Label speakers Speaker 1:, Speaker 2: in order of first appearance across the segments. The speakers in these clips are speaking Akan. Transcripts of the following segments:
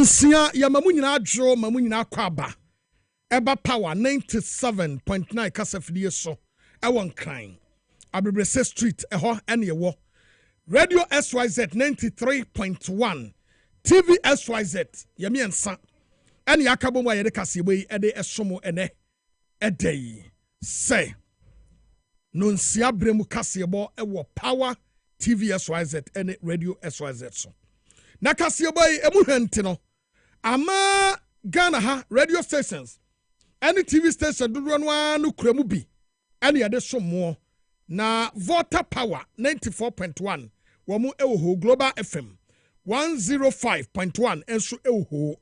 Speaker 1: nonsia ya mamu nyina adwo mamu nyina kwaba eba power 97.9 kasafidie so ewon kran Abebrese Street eho ene yewo Radio SYZ 93.1 TV SYZ yemiensa ene yakabo mu ayede Kasiebo yi ede esomo ene edei se nonsia bremu Kasiebo ewo power TV SYZ ene Radio SYZ so na Kasiebo yi emuhwente no ama Ghana ha radio stations any TV station dodo no anu kremu bi ene yede somo na Water Power 94.1 womu ewo Global FM 105.1 enso ewo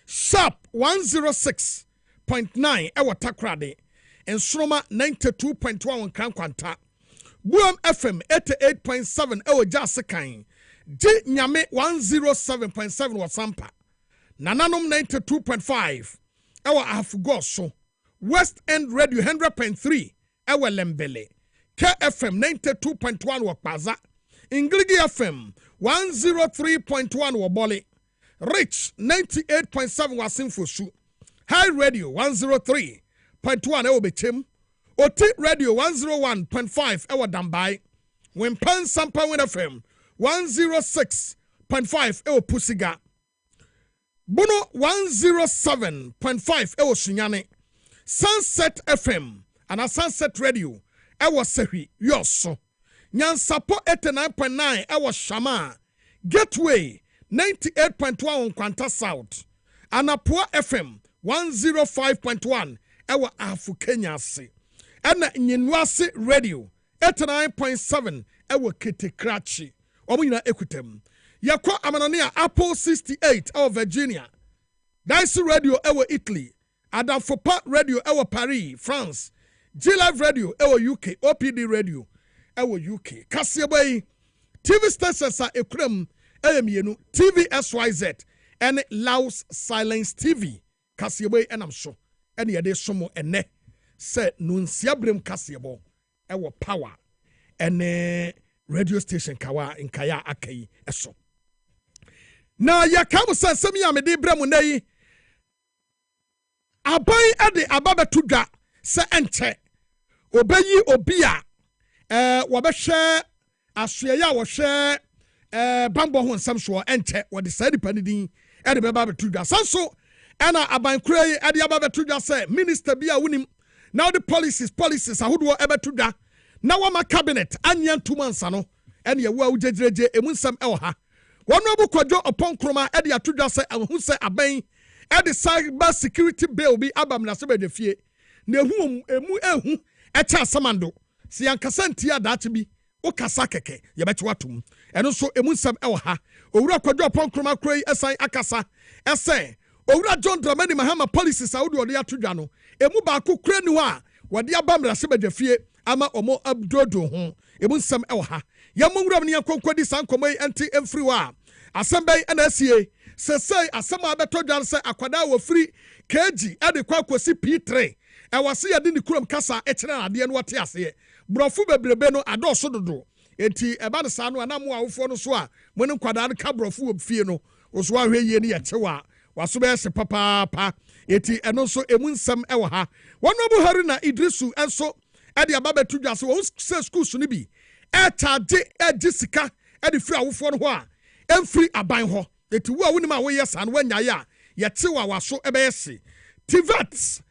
Speaker 1: Sharp 106.9 ewo Takrade Ensroma 92.1 Krankwanta Buam FM 88.7 ewo Jasekan Di Nyame 107.7 Wasampa Nananom 92.5 ewo Afugoso West End Radio 100.3 ewo Lembele KFM 92.1 Wakpaza Ingiligi FM 103.1 Wabole Rich 98.7 Wasimfosu High Radio 103.1 ewo Bechem Oti Radio 101.5 ewo Dambai Wimpan Sampa Win FM 106.5 ewo Pusiga Bono 107.5 ewo Sunyane Sunset FM and a Sunset Radio ewo Sehi Yoso Nyansapo 89.9 ewo Shama Gateway 98.1 Kwanta South Anapua FM 105.1 ewo Afu Kenya se Ena Nyinwase Radio 89.7 ewo Kitekrachi Omunyina ekutem Yako Amanania Apple 68 ewo Virginia Dice Radio ewo Italy Adafopa Radio ewo Paris France G-Live Radio ewo UK OPD Radio ewo UK Kasiebo yi TV stations a ekrem eyemienu TV SYZ and Laos Silence TV Kasiebo yi enam so ene yede somo ene se nunsia brem Kasiebo ewo power ene radio station kawa nkaya akai eso na yakam sansem ya mede brem na yi abai ade ababetu dwa se enche obeyi obia wabehwe asoya wohwe bambo ho nsam so enche wode side panidin ede beba betu dwa sanso ena abankura yi ade ababetu dwa se minister bia wonim now the policies ahodo ebetu dwa na wama cabinet anya 2 months no ene yewu awujejereje emu nsam ewo ha wono bukwadwo oponkroma ede atudwa se ahu se aban ede cyber security bill bi abamna se bedefie na ehu ehu echa samando si yankasa ntia daate bi o kasa keke ye beti watum eno so emu nsam ewo ha owura kwadwo oponkroma kroi esan akasa ese owura John Dramani Mahama policies awudo ode atudwa no emu ba ko kura ni ho a wode abamra se bedefie ama omo abdodo ho emu nsam ewo ha yamwura ne yakonkodi sankomai anti emfiri wa asembai ana asie sesei asema abetodwan se akwada wo free kg ade kwakosi p3 ewase yade ni kurom kasa ekire ade no wote ase brofu bebrebe no adoso dodo enti eba ne sa no anamu awofo no so a mone kwada ne ka brofu wo fie no oso ahwe yie ne yechewa waso be se papa eti eno so emu nsam ewo ha wono Buhari na Idrisu enso ade ababetudwa se wo se schools ni bi charge sika ade free awofo no ho a emfiri aban ho eti wo a woni ma wo yesa no wanya ya yete wa waso ebeyese TVET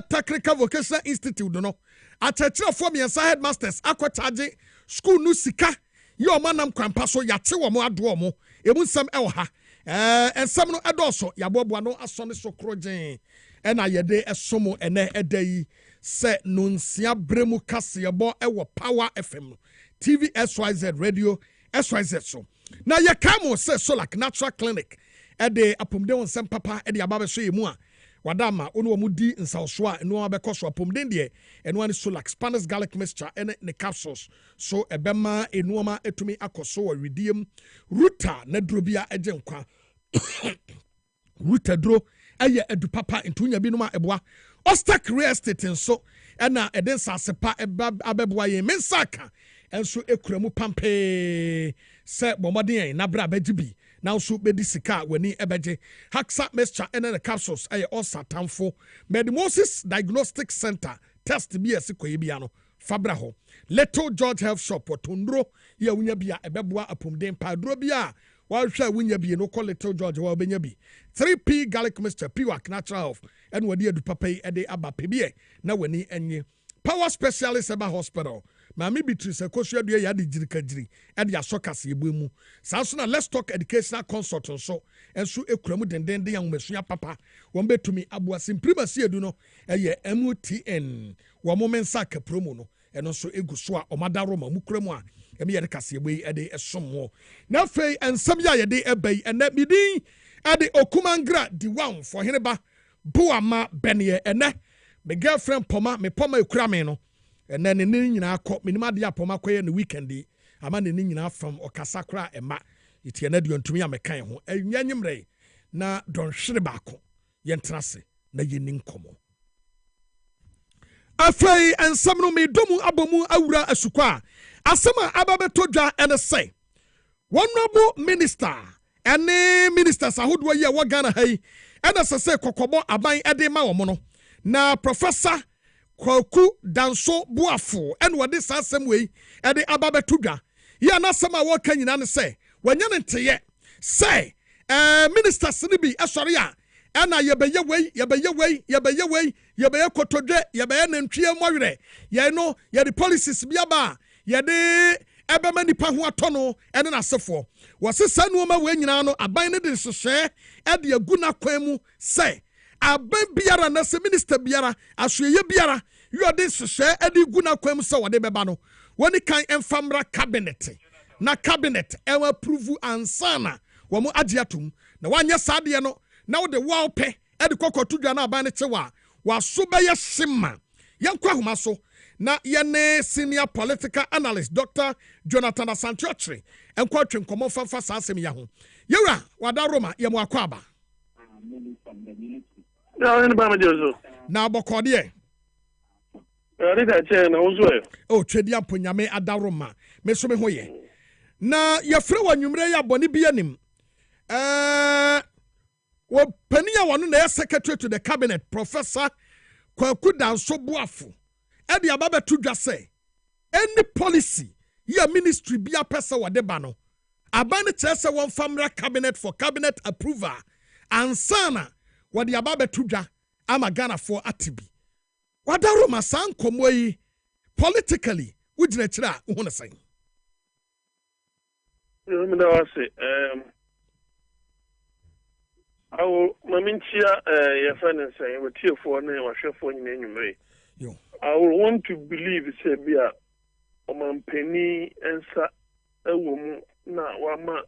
Speaker 1: Technical Vocational Institute no atachira for miensa headmasters akwa charge school no sika ye o manam kwampa so yate wo mo ado mo emu nsam ewo ha ensam no edoso yaboboa no asone so krogen ena yede esomo ene edai se nunsia bremu Kasiebo ewo Power FM TV SYZ Radio SYZ so na ye kamo se so like natural clinic ede apomde won sem papa ede ababe so yemu a wadama onu omudi nsawso a enu abekọ so apomde de enu ani so like Spanish garlic mixture ene ne capsules so ebema enuoma etumi akoso wa rediem ruta na drobia egenkwa ruta dro eye edu papa ntunya binuma eboa Ostak real estate nso ena eden sasepa abeboa ye mensaka enso ekuramu pampe se bomoden na bra bagibi now so be sika wani ebeje Haxa mixture and the capsules ay all satanfo Medimosis Diagnostic Center test bi esikoye bia no fabra ho Little George Health Shop otondro ye wunya bia ebeboa apomden padro bia wa hwa wunya bia no call Little George wa obenya bi 3P garlic mixture pure natural health and wadi adu papa yi ede aba pebie na wani enye Power Specialist Eba Hospital Mami Beatrice Kosu adua ya de jirikajiri e de aso Kasiebo mu sanso na Let's Talk Educational Consult so enso ekuramu dendende ya nwesua papa won betumi aboa simprimasi edu no eye MTN wo momensa ka promo no eno so egu so a omadaro ma mukuramu a eme ye de Kasiebo yi de esomo na fei ensam ya ye de ebai ena midin ade okumangra di wan for heneba boama benye ene my girlfriend Poma, me Poma Ukrame no, and then the Nina caught minima dia Poma Quay in the weekend. A man in Nina from Okasakra and Ma, it's Yanadion to me, I'm a kind of a Yanyamre, na don Shrebako, Yentrase, na Yenin Como. Afei and some no me domu abomu aura asukwa. Asama ababe toja and a say. One noble minister, and ministers are who ye wagana hay, and as I say, Kokobo abai edema omono. Na Professor Kwaku Danso Buafo and what this same way at the Ababetuga. Ya na sama wa kanyina ne say when you nte say minister Sinibi asoria ana yebeye kotodwe yebeye nantwie mowerɛ ye no ye the policies biaba ye de ebema nipa ho atono ene na sefo wose sanuoma we nyina no aban ne de hwehwɛ e de aguna kwan mu say aban biara na se minister biara asoye biara you are this share edi guna kwam se wode beba no woni kan enfamra cabinet na cabinet e wa approve ansana wo mo agiatum na wanye saade no na wo de wall pe edi kokotudwa na aban ne chewa wa so be ye shima yankwa homa so na yene senior political analyst Dr. Jonathan Asantiotre enkwa twenkomo fanfa saasem ya ho yewra wada Roma ye mo akwaba na bokode oh twedi aponyame adaroma me so me hoye na yefre wanwumre ya boni bi anim wo pania wono na secretary to the cabinet Professor Kwaku Danso Buafo e de ababa tudwa say any policy ya ministry bia pesa wode ba no aban chese won famra cabinet for cabinet approval ansana what the ababa tudwa ama Ghana for atibi wadaro masan komo yi politically wujina kira wo na san
Speaker 2: me da wase awo mamintia ya fana say we tiefo na wa hwefo nyina enwumre yo I would want to believe say bia omampeni ensa ewo mu na wama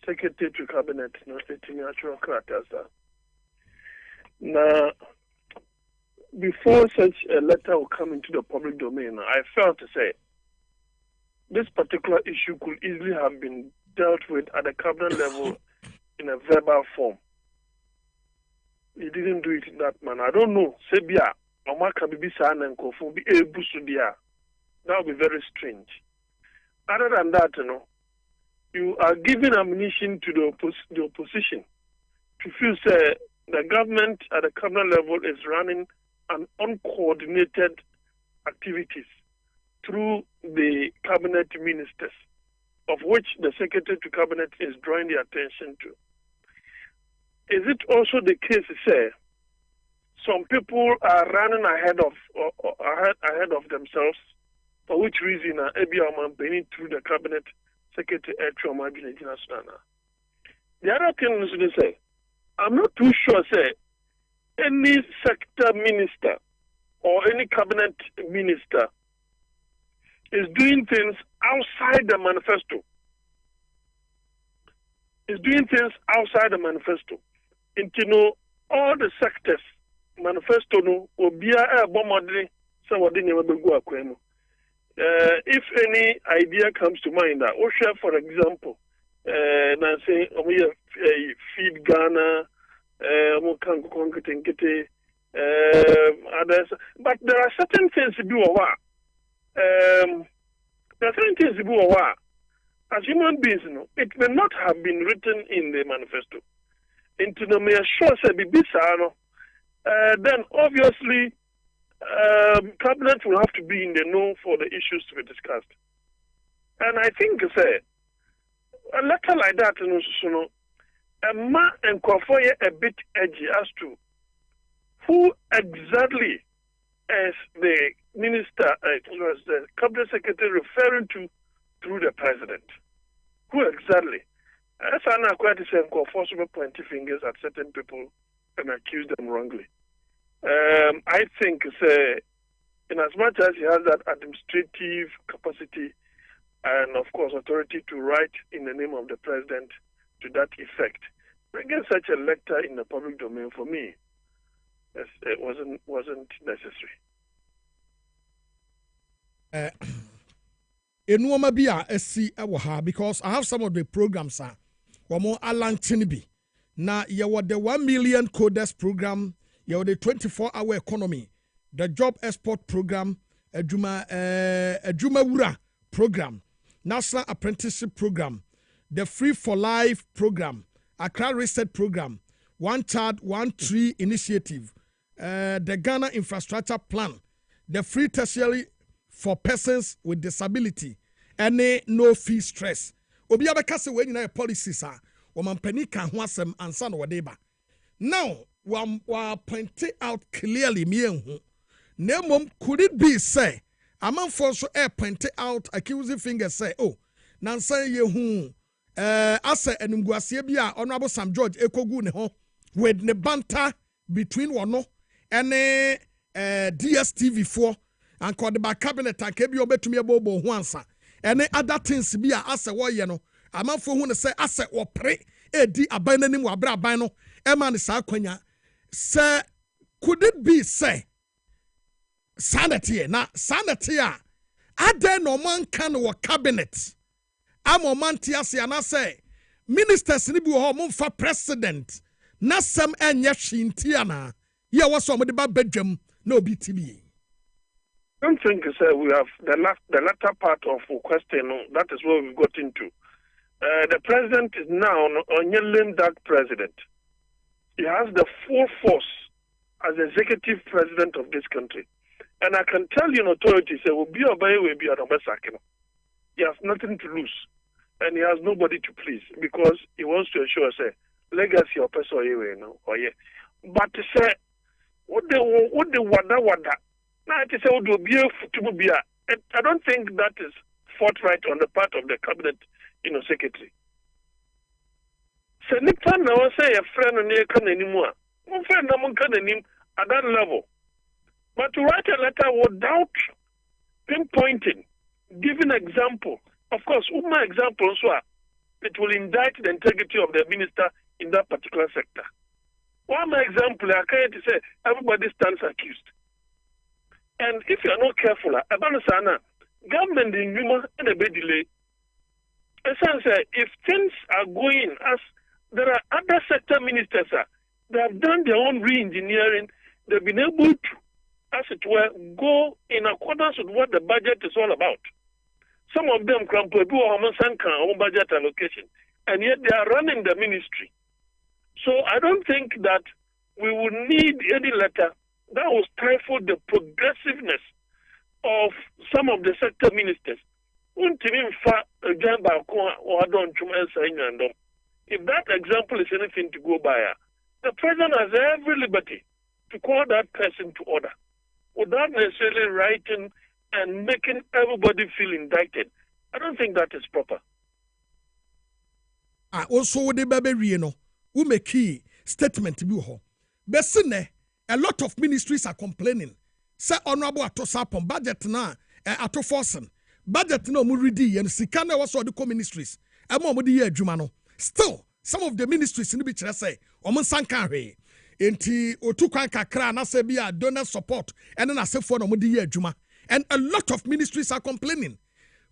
Speaker 2: secretary to cabinet no etimi actual characters. Now, before such a letter will come into the public domain, I felt to say this particular issue could easily have been dealt with at the cabinet level in a verbal form. He didn't do it in that manner. I don't know. Sebia, Omaka Bibisa and Kofu be able to be that would be very strange. Other than that, you are giving ammunition to the opposition to feel say the government at the cabinet level is running an uncoordinated activities through the cabinet ministers, of which the secretary to cabinet is drawing the attention to. Is it also the case, say, some people are running ahead of themselves, for which reason ABM been through the cabinet secretary The other thing is to say, I'm not too sure, say, any sector minister or any cabinet minister is doing things outside the manifesto. Is doing things outside the manifesto. Into all the sectors, manifesto no will be a bomb. If any idea comes to mind, for example, say feed Ghana, others, but there are certain things to do. There are certain things to do. as human beings, it may not have been written in the manifesto. Into the mayor sure say Bibisano, then obviously cabinet will have to be in the know for the issues to be discussed. And I think say a letter like that, a man and Kwafoye a bit edgy as to who exactly is the minister, was the cabinet secretary referring to through the president. Who exactly? As I know, quite the same, Kwafoye pointing fingers at certain people and accuse them wrongly. I think, in as much as he has that administrative capacity and, of course, authority to write in the name of the president to that effect, bringing such a letter in the public domain for me, it wasn't necessary.
Speaker 1: Enuoma bi a esi ewo ha because I have some of the programs womo alantini bi na ye the 1 million coders program, ye the 24-hour economy, the job export program, adwuma wura program, national apprenticeship program, the free for life program, Accra reset program, one child one tree initiative, the Ghana infrastructure plan, the free tertiary for persons with disability, any no fee stress. Obi abeka se we nyina policies a womampani ka ho asem ansa no wodeba. Now, we point out clearly me hu. Nemom could it be say amanfo so point out accusing fingers say oh nansa ye hu asa enumguase bi a honorable Sam George ekogu ne ho with ne banter between wono ene DSTV 4 and called the cabinet and kebi obetumi ebobo ho ansa ene other things bi a asa wo ye no amanfo hu ne say asa wo pre edi aban nanim wo abra aban no e ma ne sa kwanya say could it be say sanity na sanity a ade no man kan wo cabinet am man tiase ana say ministers ni bi wo mo mfa president na sam enye hwinti ana ye wo so mo de ba badwam na obi tibi.
Speaker 2: I don't think we have the latter part of the question. That is what we've got into. The president is now on that president. He has the full force as executive president of this country. And I can tell you in authority, say, will be obey, will be an He has nothing to lose. And he has nobody to please because he wants to ensure, say, legacy or person or yeah. But say, what the wada. Now, I don't think that is forthright on the part of the cabinet, secretary. So, Nipa now say a friend and you can anymore. One friend can anymore at that level. But to write a letter without pinpointing, giving example, of course, my examples were it will indict the integrity of the minister in that particular sector. One my example, I can't say everybody stands accused. And if you are not careful, government in Yuma and a bit delay. Essentially, if things are going as there are other sector ministers, they have done their own re-engineering, they've been able to, as it were, go in accordance with what the budget is all about. Some of them do own budget allocation, and yet they are running the ministry. So I don't think that we would need any letter that will stifle the progressiveness of some of the sector ministers. If that example is anything to go by, the president has every liberty to call that person to order without necessarily writing and making everybody feel indicted. I don't think that is proper.
Speaker 1: Also, the baby, who make key statement to be ho. Besine, a lot of ministries are complaining. Say honorable atosapon budget na atoforsen. Budget no muridi and sikana was all the ministries. Emo mudi ye jumano. Still, some of the ministries in the beach say, Oman Sankanre. Enti otukwan kakra na se bia donor support and then I say for no mudi ye juma. And a lot of ministries are complaining.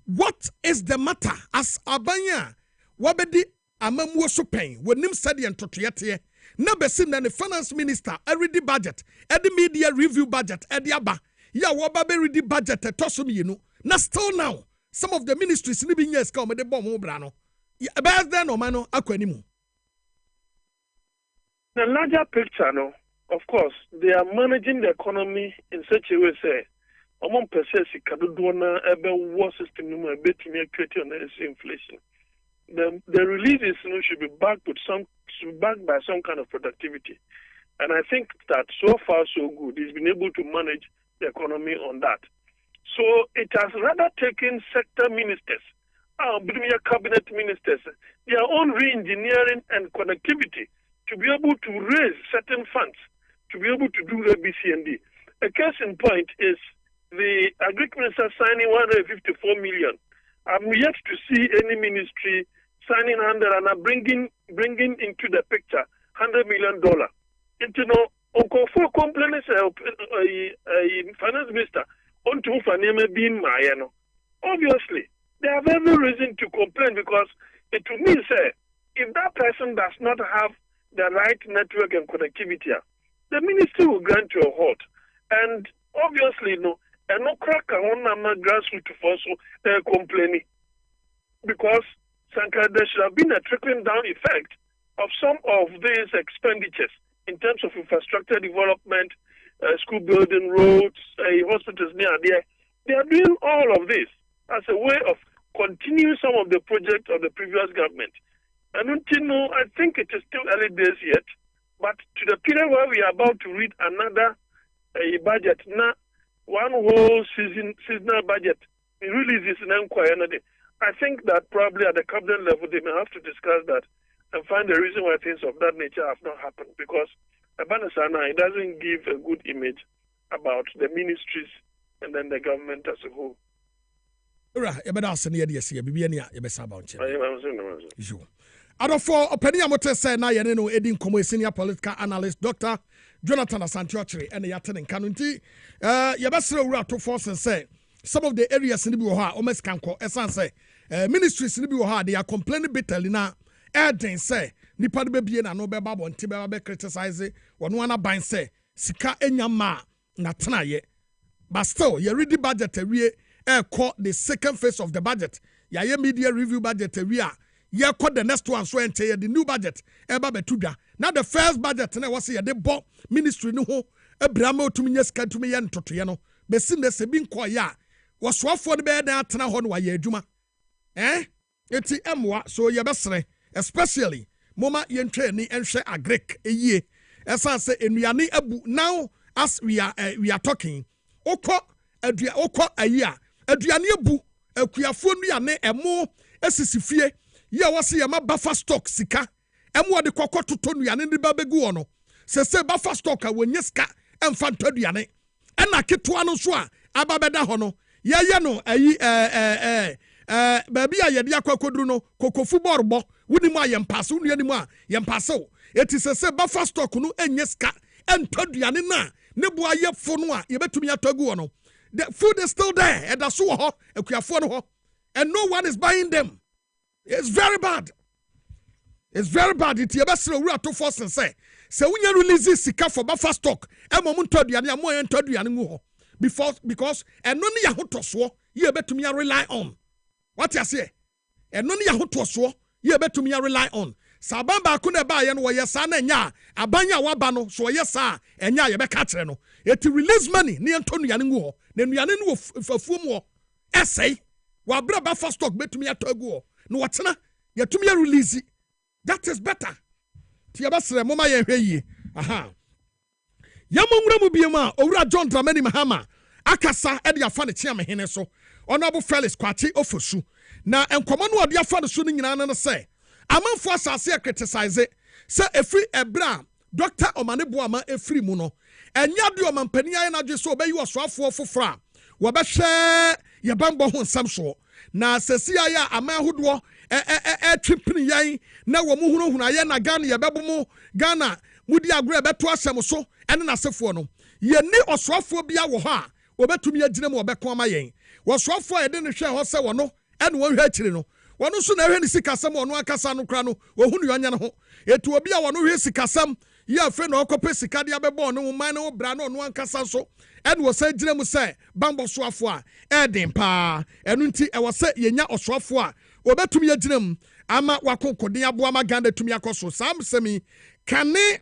Speaker 1: What is the matter? As Abanya, wabedi amamuo so pen, wenim sadi and totriate. Na besim na the finance minister, every budget, every media review budget, every aba. Ya wababe ready budget tosum yinu. Na still now, some of the ministries ni bi nyɛ sika ɔmo de bɔ ɔmo bra no ɛbɛyɛ dɛ na ɔma no akɔ anim.
Speaker 2: The larger picture, no, of course, they are managing the economy in such a way, say, among persons, Kadudona, urban war system, a bit to me, creating inflation. The releases should be backed by some kind of productivity. And I think that so far, so good. He's been able to manage the economy on that. So it has rather taken sector ministers, cabinet ministers, their own re-engineering and connectivity to be able to raise certain funds, to be able to do A, B, C, and D. A case in point is the agriculture signing 154 million. I'm yet to see any ministry signing 100 and bringing into the picture $100 million. You know, Uncle for complaints, finance minister, on to Fanema being Mayano. Obviously, they have every reason to complain because it to me say, if that person does not have the right network and connectivity, the ministry will grant you a halt. And obviously, no, and no crack on a grassroots also complaining because there should have been a trickling down effect of some of these expenditures in terms of infrastructure development, school building, roads, hospitals near there. They are doing all of this as a way of continuing some of the projects of the previous government. And until now, I think it is still early days yet, but to the period where we are about to read another budget, now one whole seasonal budget, the release is an inquiry. I think that probably at the cabinet level, they may have to discuss that and find the reason why things of that nature have not happened. Because it doesn't give a good image about the ministries and then the government as a whole.
Speaker 1: Adofo opani amote say na ye no edin komo senior political analyst Dr. Jonathan Asantiochiri and yatene kanunti ye besere wura to force say some of the areas ni bi wo ha o meskanko esan say ministries ni bi wo ha they are complaining bitterly na Eden say nipa de bebie na no be babo nti be criticize wono ana ban say sika enyama na tena ye but still ye ready budget awie call the second phase of the budget ya ye media review budget awie ye call the next one so ente the new budget eba betuda now the first budget na was ye de bo ministry no ho abrama otumi nya sika tumi ye ntoto ye no be sin de se bi nko ya wosoafo de be na atena ho no wa ye adwuma eti emwa so ye besere especially moma yentwe ni enhwe agric eyie esa se enuane abu now as we are talking okọ ayia aduane abu akuafo nuane emo esisifie ye wose ye ma buffer stock sika emo de kokọ toto nuane ni babegu ono se buffer stock a wonye sika emfa ntaduane ena ketoa no so a ababeda ho no ye no ayi baby a yede akwakoduru no kokofu borbo wunimu a yempaso nuanimu a yempaso eti se buffer stock no enye sika entaduane na ne bo ayefo no a yebetumi atagu no the food is still there and that's so ho akuafo no ho and no one is buying them. It's very bad it yebesere wura to force say wunya release sika for buffer stock emo mu ntaduane amo entaduane ngu ho because eno ne yahotoso yebetumi rely on what you say eno ne yahotoso yebetumi rely on sabamba ko na ba ye no ye sa na nya abanya waba no so ye sa enya ye be ka kire no eti release money ne ntonu yane ngu ho na nuane no fafuom ho essay wa bra ba first stock betumi atagu ho no wotena yetumi release that is better ti yabasere moma ye hweye yamomra mu biema owura John Dramani Mahama akasa e de afa ne chiame hene so honorable Felix Kwachi Ofosu na enkomo no ode afa ne so no nyina no say amanfo asase criticize say efri ebra Dr. Omanebo ama efri mu no enya de omampani aye na dwe so obayi osoafo fofora wo be hwe ye bambo ho nsam so na asasi aye amahodo twipini yan na wo mu hunu aye na Ghana ye bebomu Ghana mudi agro beto asem so ene na sefo no ye ni osoafo bia wo ha obetumi agina mu obeko ama yen wosoafo ye de ne hwe ho se wo no ene wo hwe akiri no wono so na hwe ni sikasem wono akasa no kra no wo hunu yanya no ho etu obi a wono hwe sikasem ya fe no okope sika dia bebo no man no bra no no ankasa so ene wo say gire mu say bambo soafo a eden pa enu nti e wo say yenya osoafo a obetumi yagire mu ama wakonkodin aboa maganda tumi akoso sam semi kane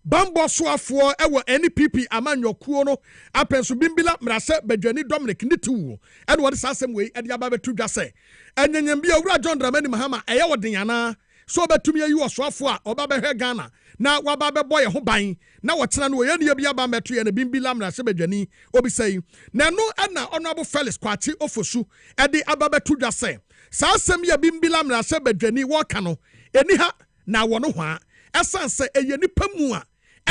Speaker 1: bambo soafo ewo NPP amanyokuo no apenso bimbila mrase badwani Dominic nitiwu ene wo de sasem we ede aba betu dwa say enyenyem bia owura John Dramani Mahama eye wo den yana so betumi ayi osoafo a oba behwe Ghana na waba bebo ye ho ban na wotena no ye ne bia ba meto ye na bimbila mrase badwani obi say na no na honorable Felix Kwati Ofosu ede aba betu dwa say sasem ye bimbila mrase badwani wo ka no eni ha na wo no ho a esanse eye nipa mu a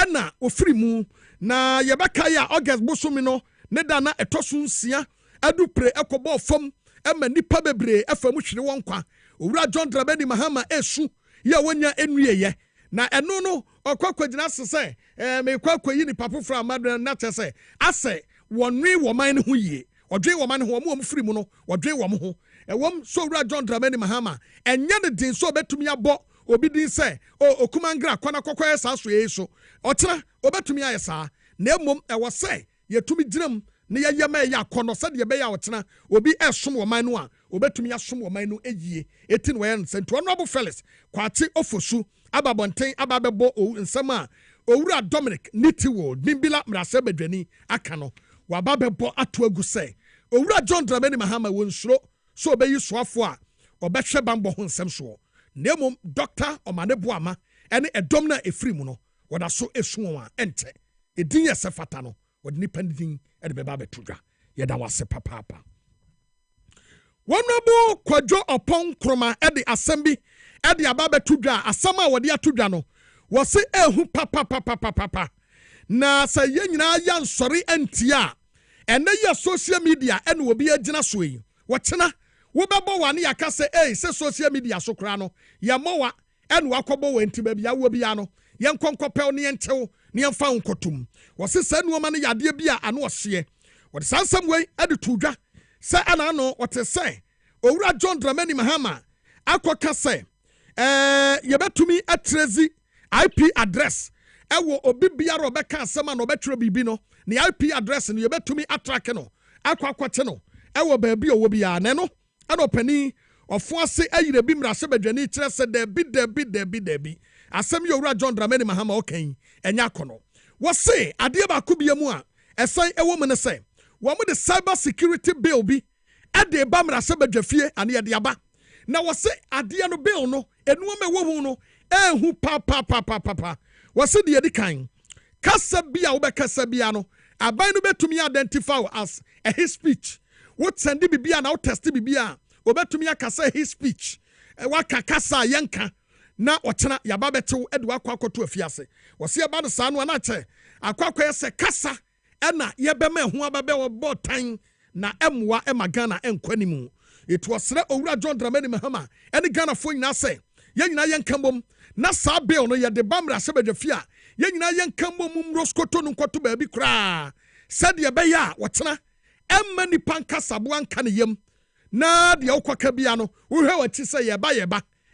Speaker 1: ena ofiri mu na yebeka ya August bosumi no ne da na etoso nsia adupre ekobo fam ema nipa bebre afamu hwere wonkwa owura John Dramani Mahama esu ya wonya enuyeye na eno no okwakwagina sese me kwakwayi ni papofra amadu na tese ase wonwe woman ne ho yie odwe woman ho mo firi mu no odwe wo ho ewom so owura John Dramani Mahama enye ne din so betumi abo obi din se okumangra kwana kokoye sa so yeso otira obetumi ayesa na emom ewo se yetumi ginam ne yeyema ya kono se de be ya otira obi esom woman no a obetumi asom woman no eyie eti no yen se Honorable Felix Kwati Ofosu ababonten ababebo nsem a owura Dominic nitiwo bimbila mrase badwani aka no wababebo ato agu se owura John Dramani Mahama wonsuro so obeyi soafo a obehwe bambo ho nsem so Nemo Doctor Omane Boama ene edom na efiri mu no wada so esuo a ente edin ye se fata no wada nipa ndin ede beba betudwa yeda wase papa Wonobu Kwadwo Opon Kroma ede asembi ede aba betudwa asama wade atudwa no wose ehu papa na sa ye nyina ya nsori antia ene ye social media ene obi agina so yi wochena wobebo wane yakase se social media so kra no yamowa ene wakobo wanti ba bia wo bia no yenkonkopel ne yentew ne yemfa nkotum wose sa nuoma ne yade bia ano ohye wode sansam wei ade tudwa se ana no wote se owura John Dramani Mahama akoka se yebetumi atrezi IP address ewo obi bia ro beka asema no betro bibi no ne IP address no yebetumi atrack no akwakwate no ewo ba bia wo bia ne no anopani ofuase ayire bi mrase badwani kire se debi asem ye owura John Dramani Mahama okan enya kono wo se ade ba ko bia mu a esan ewo mu ne se wo mu de cyber security bill bi ade ba mrase badwafie ane ye de aba na wo se ade no bill no enuoma wo hu no ehu pa wo se de yedi kan kasa bia wo be kasa bia no aban no betumi identify as a hate speech what send bibia na what test bibia obetumi akasa his speech waka kasa yenka na ochena yaba betew ede akwakoto afiase wose eba no saa no na che akwakwa se kasa na yebema ho ababe wo tan na emwa emagana enkwanimu it was re owura John Dramani Mahama ene Ghana fo nyina se ye nyina yenka mbom na saa bill no ye de bamra se badwafia ye nyina yenka mbom mroskoto no nkoto ba bi kra said ye be ya wochena emma nipa nkasa bo anka ne yam na de okwaka bia no wo hwe wachi se yeba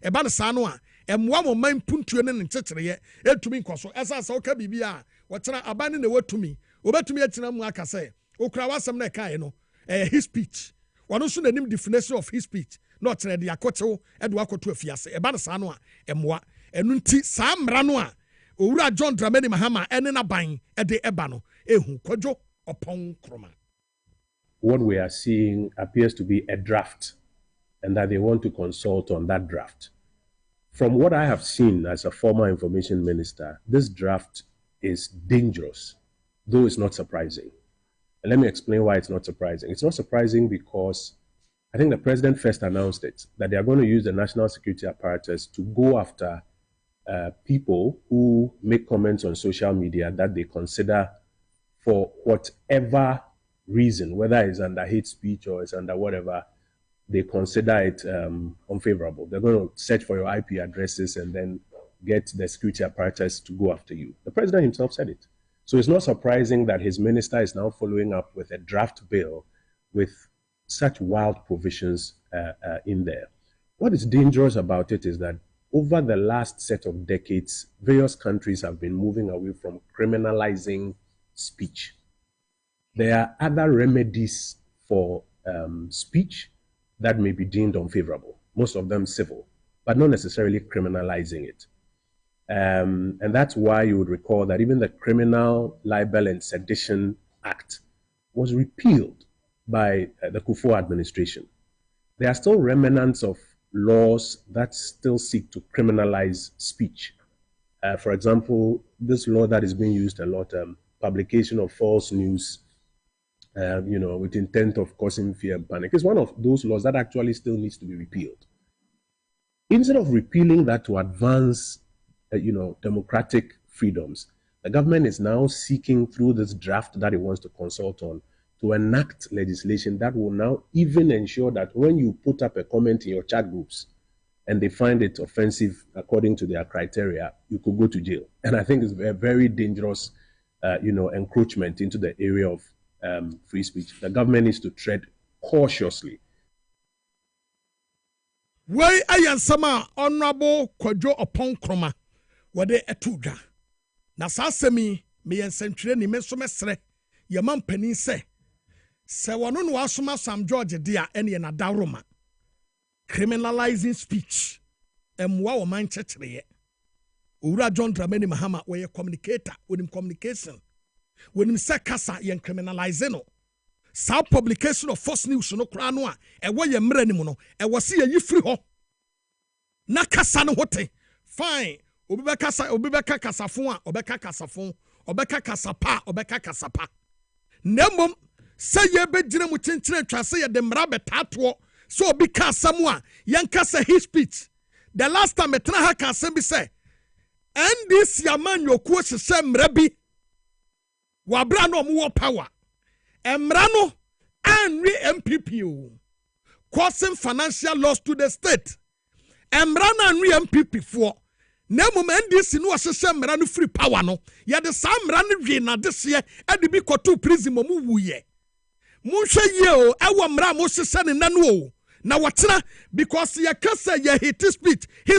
Speaker 1: eba ne saa no a emwa mo man puntuo ne nkyekere etumi nkoso esa sa oka bibia wochena abane na watumi obetumi akyina mu aka se okura wasem na kai no his speech wano so nanim definition of his speech na okyere de akotew ede wakoto afiase eba ne saa no a emwa enu nti saa mra no a owura John Dramani Mahama ene na ban ede eba no ehu Kwadwo Opon Kroma.
Speaker 3: What we are seeing appears to be a draft and that they want to consult on that draft. From what I have seen as a former information minister, this draft is dangerous, though it's not surprising. And let me explain why it's not surprising. It's not surprising because I think the president first announced it, that they are going to use the national security apparatus to go after people who make comments on social media that they consider for whatever reason, whether it's under hate speech or it's under whatever, they consider it unfavorable. They're going to search for your IP addresses and then get the security apparatus to go after you. The president himself said it. So it's not surprising that his minister is now following up with a draft bill with such wild provisions in there. What is dangerous about it is that over the last set of decades, various countries have been moving away from criminalizing speech. There are other remedies for speech that may be deemed unfavorable, most of them civil, but not necessarily criminalizing it. And that's why you would recall that even the Criminal Libel and Sedition Act was repealed by the Kufuor administration. There are still remnants of laws that still seek to criminalize speech. For example, this law that is being used a lot, publication of false news, with intent of causing fear and panic, is one of those laws that actually still needs to be repealed. Instead of repealing that to advance, democratic freedoms, the government is now seeking through this draft that it wants to consult on to enact legislation that will now even ensure that when you put up a comment in your chat groups and they find it offensive according to their criteria, you could go to jail. And I think it's a very dangerous, encroachment into the area of free speech. The government needs to tread cautiously.
Speaker 1: Why ayansama honorable Kwadwo Opon Kroma wade etuga. Na sasemi me yensentwire ni menso mesre ye mampani se wono no asoma Sam George dia ene na daroma. Criminalizing speech. Emwa wo man chechereye. Owura John Dramani Mahama we communicator, with communication. When him say kasa yen criminalize no. Sa publication of false news no kra no a ewo ye mra ni mu no e wo se ye free ho. Na kasa no hote. Fine. Obi beka kasafon a obeka kasafon, obeka kasapa, obeka kasapa. Nemom say ye begire mu chenchire twase ye de mra betato so obi ka asam a yen kasa his speech. The last time metna ha ka asem bi say and this yaman yokuo hye mra bi wabra no mo power. Emra no anri MPP o. Causing financial loss to the state. Emra na anri MPP for Nemo NDC no asese mra no free power no ye de sa mra no dwe na dese e de bi koto prison mo wuye munhwe ye o ewo mra mo sese ne nanu o na watena because ye kasa ye his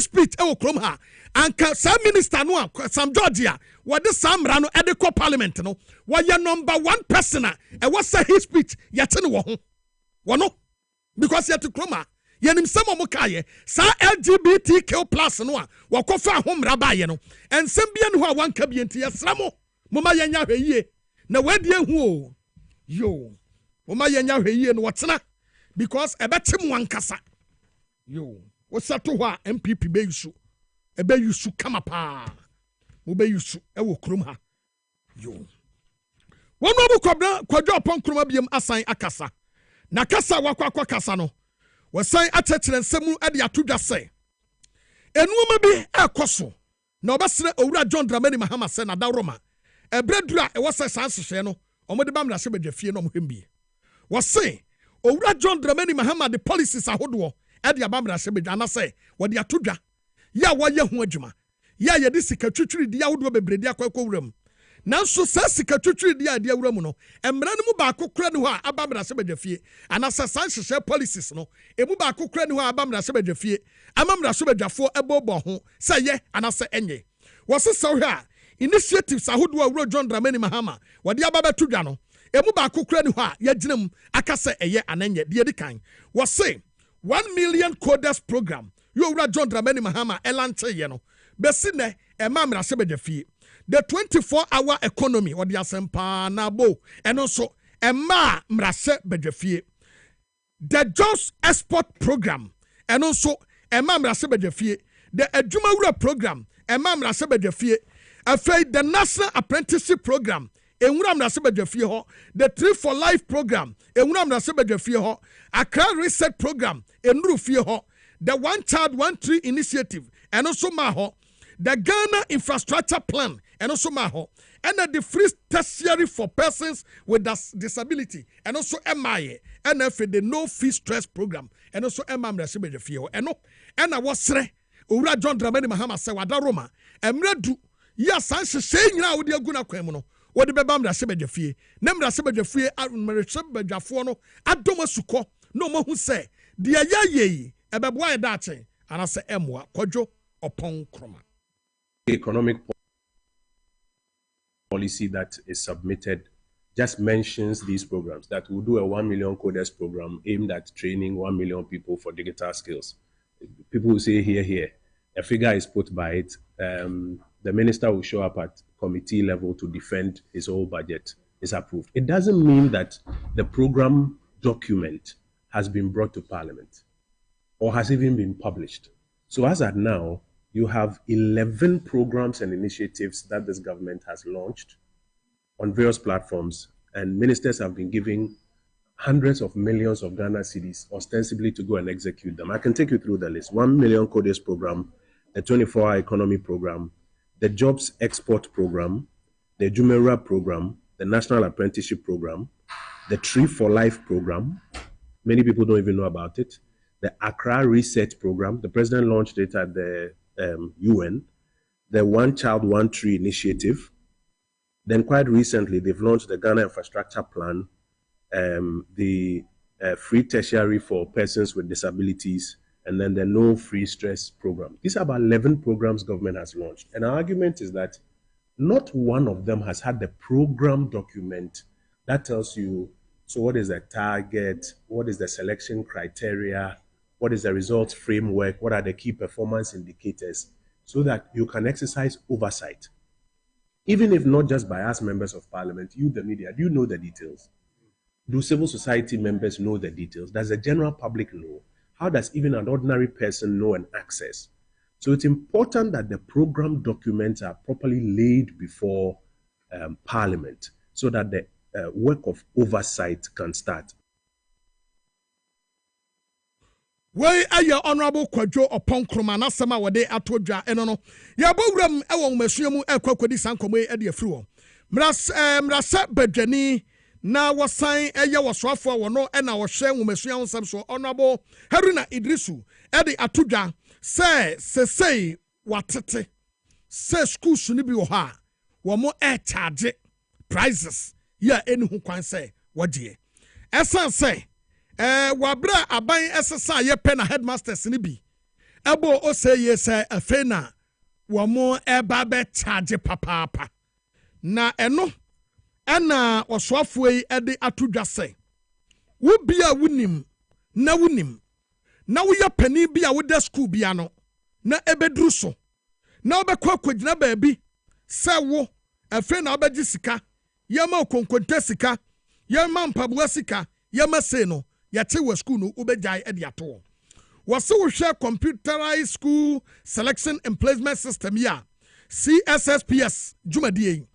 Speaker 1: speech e krom ha anka sa minister no a Sam Georgia what the sa mra no e de ko parliament no wo ye number 1 person e was say his speech ye tene wo ho wono because ye to krom ha yenim sem mo kaye sa LGBTQ+ no a wakofa homra baye no ensem bia ne ho a wanka bia nti yesra mo moma yenya hweyie na wadi ehu o yo moma yenya hweyie no wotena because ebetem wankasa yo wo sato ho a MPP be yusu kama pa mo be yusu e wo krom ha yo wono bu Kwadwo Opon Kroma biem asan akasa na kasa wakwa kasa no wasan atechire nsemu ade atodwa se enuoma bi ekoso na obesere Owura John Dramani Mahama se na dawroma ebredura e wose san hyehyɛ no omode bam na hye badwafie no omhembie wose Owura John Dramani Mahama the policies ahodo ade abam na hye badwana se wode atodwa ya woye ho adwuma ya ye de sika twitwiri di ahodo bebredi akwakowuram nanso sa sika twitwiri di ade awuram no emra no mu ba kokora ne ho a abam na hye badwafie anasa san hyehyɛ policies no emu ba kokora ne ho a abam na hye badwafie amam na hye badwafo ebobo ho se ye anasa enye wose saw ha initiatives ahodo Owura John Dramani Mahama wode ababa tudwa no emu ba kokora ne ho a yaginam akase eye ananye de edikan wose 1 million coders program Owura John Dramani Mahama elanche ye no besi ne emam na hye badwafie the 24-hour economy or the asempa na bo and also emma mrase bedwafie the jobs export program and also emma mrase bedwafie the adwuma wura program emma mrase bedwafie afei the national apprenticeship program enwura mrase bedwafie ho the Tree for Life program enwura mrase bedwafie ho Accra research program enuru fie ho the One Child One Tree initiative and also ma ho the Ghana infrastructure plan and also maho and the free tertiary for persons with disability and also MIA and the no fee stress program and also MMR Sebedefio and no and I was say Owura John Dramani Mahama se wada Roma emredu ya sanse se nyina wodi aguna kwam no wodi beba mra Sebedefie na mra Sebedefie mra Sebedafo no adoma suko no mo hu se de ayaye ebeboa ye dache ana se emwa Kwadwo upon Kroma.
Speaker 3: Economic policy that is submitted just mentions these programs, that will do a 1 million coders program aimed at training 1 million people for digital skills. People will say here, a figure is put by it. The minister will show up at committee level to defend his whole budget is approved. It doesn't mean that the program document has been brought to Parliament or has even been published. So as at now, you have 11 programs and initiatives that this government has launched on various platforms, and ministers have been giving hundreds of millions of Ghana cedis ostensibly to go and execute them. I can take you through the list. 1 million coders program, the 24-hour economy program, the jobs export program, the Jumera program, the national apprenticeship program, the Tree for Life program. Many people don't even know about it. The Accra Reset program, the president launched it at the UN. The One Child, One Tree initiative. Then quite recently, they've launched the Ghana Infrastructure Plan, the free tertiary for persons with disabilities, and then the No Free Stress program. These are about 11 programs government has launched. And our argument is that not one of them has had the program document that tells you, so what is the target, what is the selection criteria, what is the results framework, what are the key performance indicators, so that you can exercise oversight. Even if not just by us members of parliament, you, the media, do you know the details? Do civil society members know the details? Does the general public know? How does even an ordinary person know and access? So it's important that the program documents are properly laid before Parliament so that the work of oversight can start.
Speaker 1: Why are you honorable Kwadwo upon Kroma na sama wade atodwa eno ya bowram ewo masuamu ekwakodi sankomo e de afiri mrasa badwani na wasan eye wosoafo wono na wo hye nwomasuamu nsam so honorable Haruna Idrisu e de atodwa sei watete se schools ni bi wo ha wo mo charge prices ya eni hu kwan se wodie esan se wabra aban esesa ye pe na headmasters ni bi ebo o say yes afena wo mo eba be charge papa na eno ana osoafo yi ede atodwa se wo bia wunim na wo ya pani bia wo da school bia no na ebedru so na obekwa akogina baabi se wo afena obegi sika yema okonkonta sika yema mpabua sika yema se no yate wa school no ubejai ediato wase wo hwe computerized school selection and placement system ya CSSPS jumadie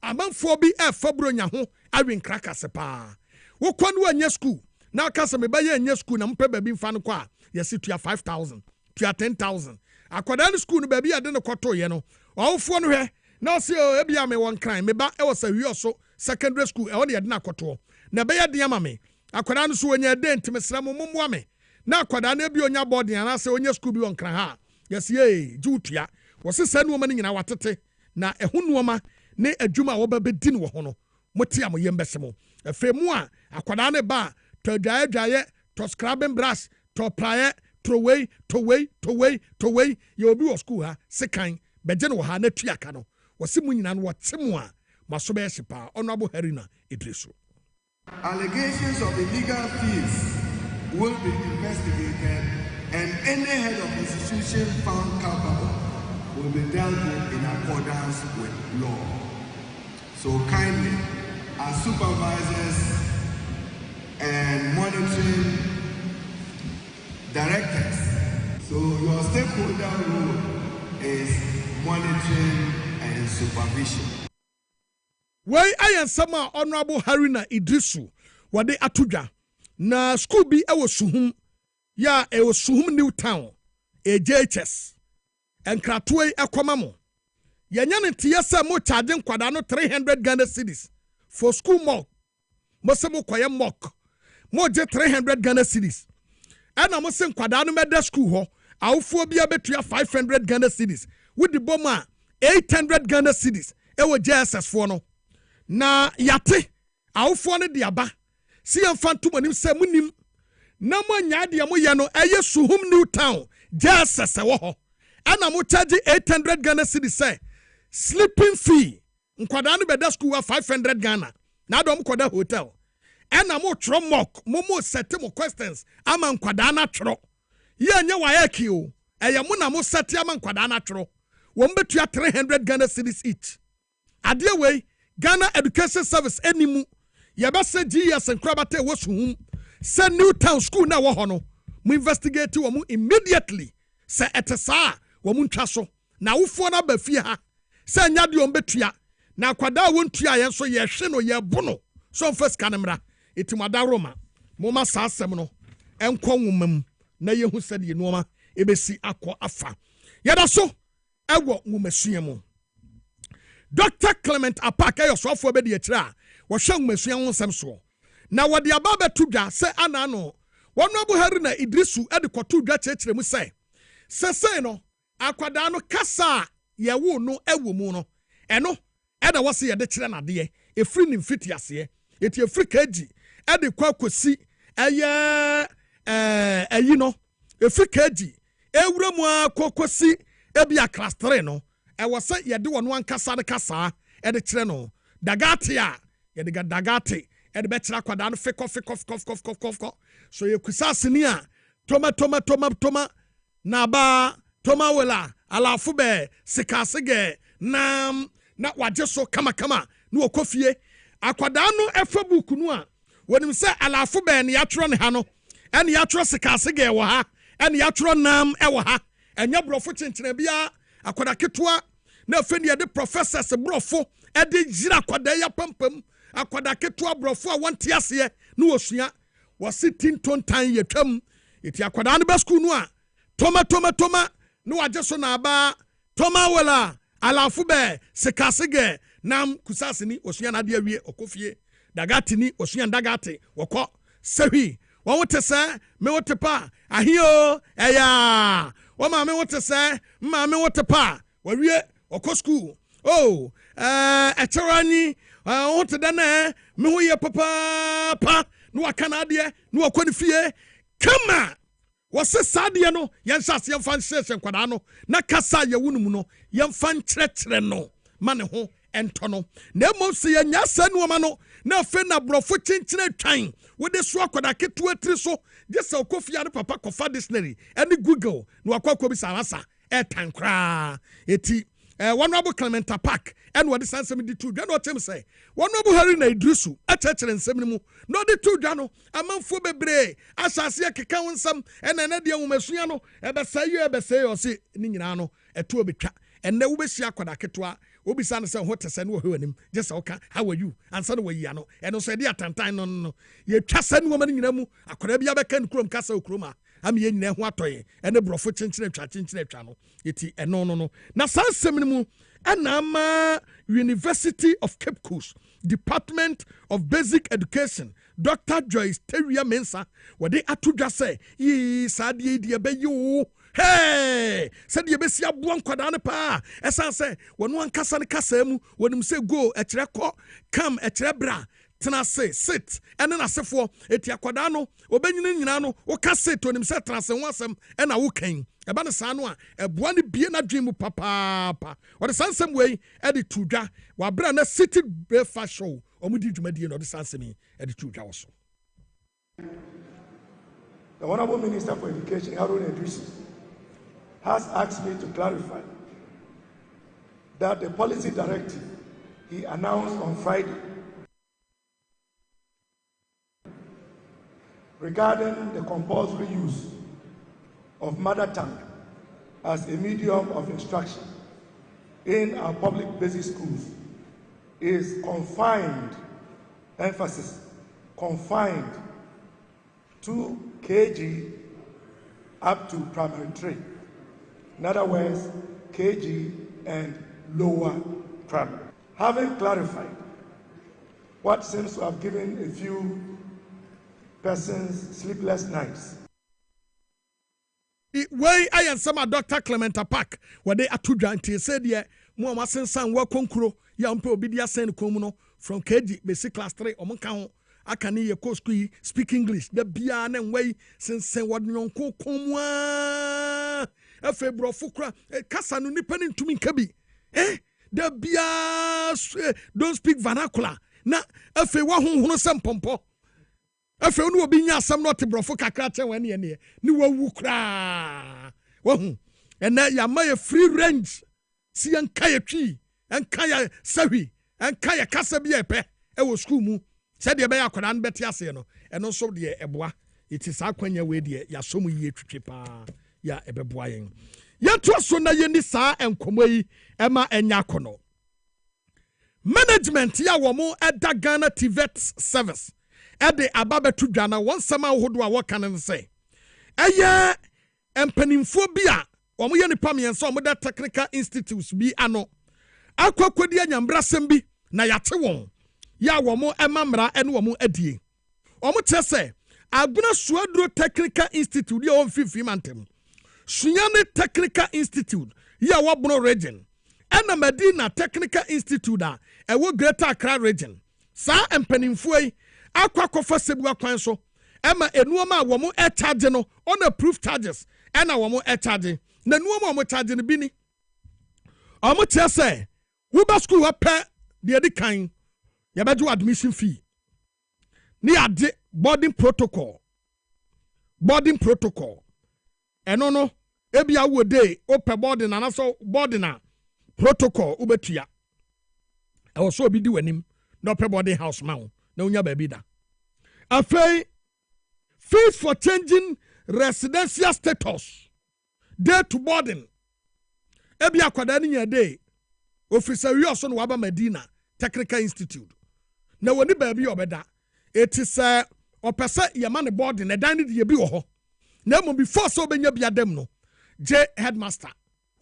Speaker 1: amanfo bi fabro nya ho awin krakase pa wo kwanu anya school na akase me baye anya school na mpe baby mfa no kwa yesi tua 5000 tua 10000 akwada no school no baby ade no kwoto ye no awofo no hwe na se o ebia me won kran me ba e wo sawi oso secondary school e ho de na kwoto na be ye de ama me akwada no so onya de ntimesra mommoa me na akwada na bi onya boarding na se onya school bi won kran ha yes ye jutua wo se sa nuoma nyina watete na ehu nuoma ne adwuma wo ba bedi no ho no motia mo yembese mo afemu a akwada ne ba to dwaye to scrubbing brush to praye to way ye obi wo school ha sekan beje no ha na tuaka no wo se mu nyina no wotemo a maso be hyepa honorable Haruna Idrisu.
Speaker 4: Allegations of illegal fees will be investigated, and any head of institution found culpable will be dealt with in accordance with law. So kindly, as supervisors and monitoring directors, so your stakeholder role is monitoring and supervision.
Speaker 1: Why I am some honorable Haruna Idrisu wade atodwa na school bi ewo suhum ya ewo suhum New Town JHS enkratoe ekoma mo yenya ne tie se mo charge nkwada no 300 Ghana cedis for school mock mo se mo koye mock mo je 300 Ghana cedis ana mo se nkwada no meda school ho awofo bia betua 500 Ghana cedis with the bomber 800 Ghana cedis ewo JSS for no na yate awofo ne de aba si amfanto monim se munim na mo nya de mo ye no eye suhum New Town JSS wo ho ana mo charge 800 Ghana cedis say sleeping fee nkwadaa no beda school 500 Ghana na adom koda hotel ana mo tro mock mo set mo questions ama nkwadaa na tro ye anya wa yaki o eye mo na mo set ama nkwadaa na tro wo mbetua 300 Ghana cedis each ade wey Ghana Education Service animu ye be se GS nkrabate wo suhum se Newtown school na wo ho no mo investigate wo mo immediately se etesa wo mo ntwa so na wofo na ba fie ha se anya de ombetua na kwada wontua ye so ye hwe no ye bo no so first kanemra etimada Roma moma sa asem no enko nwomam na ye hu se de nuoma ebesi akọ afa yeda so ewo nwomasuye mu Dr. Clement Apak ayo sofo be de akira wo hwe nwomasuye ho nsem so na wode aba betudwa se ana no wono Buhari na Idrisu ede koto dwa chekire mu se no akwada no kasa ye wo no ewo mu no eno eda wose ye de kire na de efri ni mfiti ase eti efri kaji ede kwakosi eye ayi no efri kaji ewura mu akokosi ebia class 3 no wose ye de wono ankasa de kasa ede kire no dagate a ye de dagate ede be kire akwada no fikof so ye kusasini a toma na ba toma wela alafu be sikasege na waje so kama no okofie akwada no efa buku no a wonim se alafu be ne yatro ne ha no ene yatro sikasege wo ha ene yatro nam e wo ha enya brofo chenchene bia akwada ketwa na afeni ye de professors brofo e de jira akwada ya pampam akwada ketwa brofo a wonte ase no osua wasitin tontan yetwam eti akwada no be school no a toma no waje so na aba toma wala alafu be sikasege nam kusasini osua na de awie okofie dagati ni osua dagati wokọ sehi wo wote se me wote pa ahio eya wo ma me wote se ma me wote pa wawie okọ school oh echerani wote dana me ho ye papa no wakana de no wakọ ni fie kama wose sadie no yensase yemfa nsese nkwada no na kasa ye wunum no yemfa nkyerɛkyerɛ no ma ne ho ento no na mmom se yenya sanu ma no na afe na brofo kyenkyere twan wode so akwada keto atiri so je se okofia ne papa kofa dictionary any Google no akwakọ bi sarasa tankra eti Honorable Clement Apak and what the Sansam did to Dano Tim say. Honorable Buhari na Idrisu, a church and semimu, no de two Dano, a man for bebre, as I see a cacao some, and an idea Messiano, a say or say Ninano, a two bitra, and the Ubesia Quadaketwa, Ubisan say what to send him, just okay, how are you? And son away Yano, and also dear Tantan, no, ye just send woman in Yamu, a Korebia can crum castle cruma. I'm yen ne watoye and the brofo chinchine channel iti no na sansemimu anama University of Cape Coast Department of Basic Education Dr. Joyce Teria Mensa wade atudwa say yi sadie die be yo hey said ye besia bo nkwada ne pa esan say wono ankasa ne kasa mu wonim say go ekire kọ come ekire bra tena say sit ene na sefo eti akwada no obenyina nyina no wo ka sit onim say tena se ho asem ena wo kan eba ne sa no a eboa ne bie na dwen mu papa wo de sansem wei e de tudwa wa bra na city breakfast show omudi dwumadie no de sansem e de tudwa wo so.
Speaker 4: The Honorable Minister for Education, Harun Idrisu, has asked me to clarify that the policy directive he announced on Friday regarding the compulsory use of mother tongue as a medium of instruction in our public basic schools is confined, emphasis, confined to KG up to primary 3. In other words, KG and lower primary. Having clarified what seems to have given a few persons sleepless nights.
Speaker 1: Way I am some Dr. Clement Apak where they atudwa until said ye mo amasensan wa konkuro ya mpe obidia sen komuno from KG basic class 3 omonka ho akane ye ko school speak English da bia na way sensen wodnyon ko komwa efe brofo kra kasa no nipa ne ntumi nka bi da bia don't speak vernacular na efe wa honhono sempompo efe no obi nya asem no te brofo kakra che wan ne ni wawu kra wa hu ena ya ma free range si enka ya twi enka ya sawi enka ya kasa bia epe wo school mu se de be ya kwada no beti ase no eno so de eboa iti sa kwanya we de ya so mu yie twitwe pa ya ebeboa yen ya to so na ye ni sa enkomo yi ema enya kono management ya wo mo eda Ghana TVET service ede ababetu dwana wonsama hodo a woka ne se eye empanimfo bi a wo mo ye nipa mienso mo da technical institutes bi ano akwakodi anyambrasem bi na yate won ya wo mo emamra ene wo mo adie wo mo tese Aguna Suadro Technical Institute ya on fifi mantem. Sunyane Technical Institute ya wabuno region. Ena Medina Technical Institute da ewo Greater Accra region. Sa empanimfo akwa kofa sebua kwan so. Ema enuoma womo charge no on approved charges. Ena womo charge. Na nuoma womo charge no bini. Omo tia se wuba school wa pe de edi kan yabeju admission fee. Ni ade boarding protocol eno no ebia wo dey open boarding na so boarding na protocol ubetua e wo so obi di wanim na open boarding house ma wo na unya ba bi da afei fees for changing residential status day to boarding ebia kwada ni nya day officer wi oso no waba Medina Technical Institute na woni ba bi obeda it is opese yamane board na dan de bi wo ho na mo before so benya bia dem no J headmaster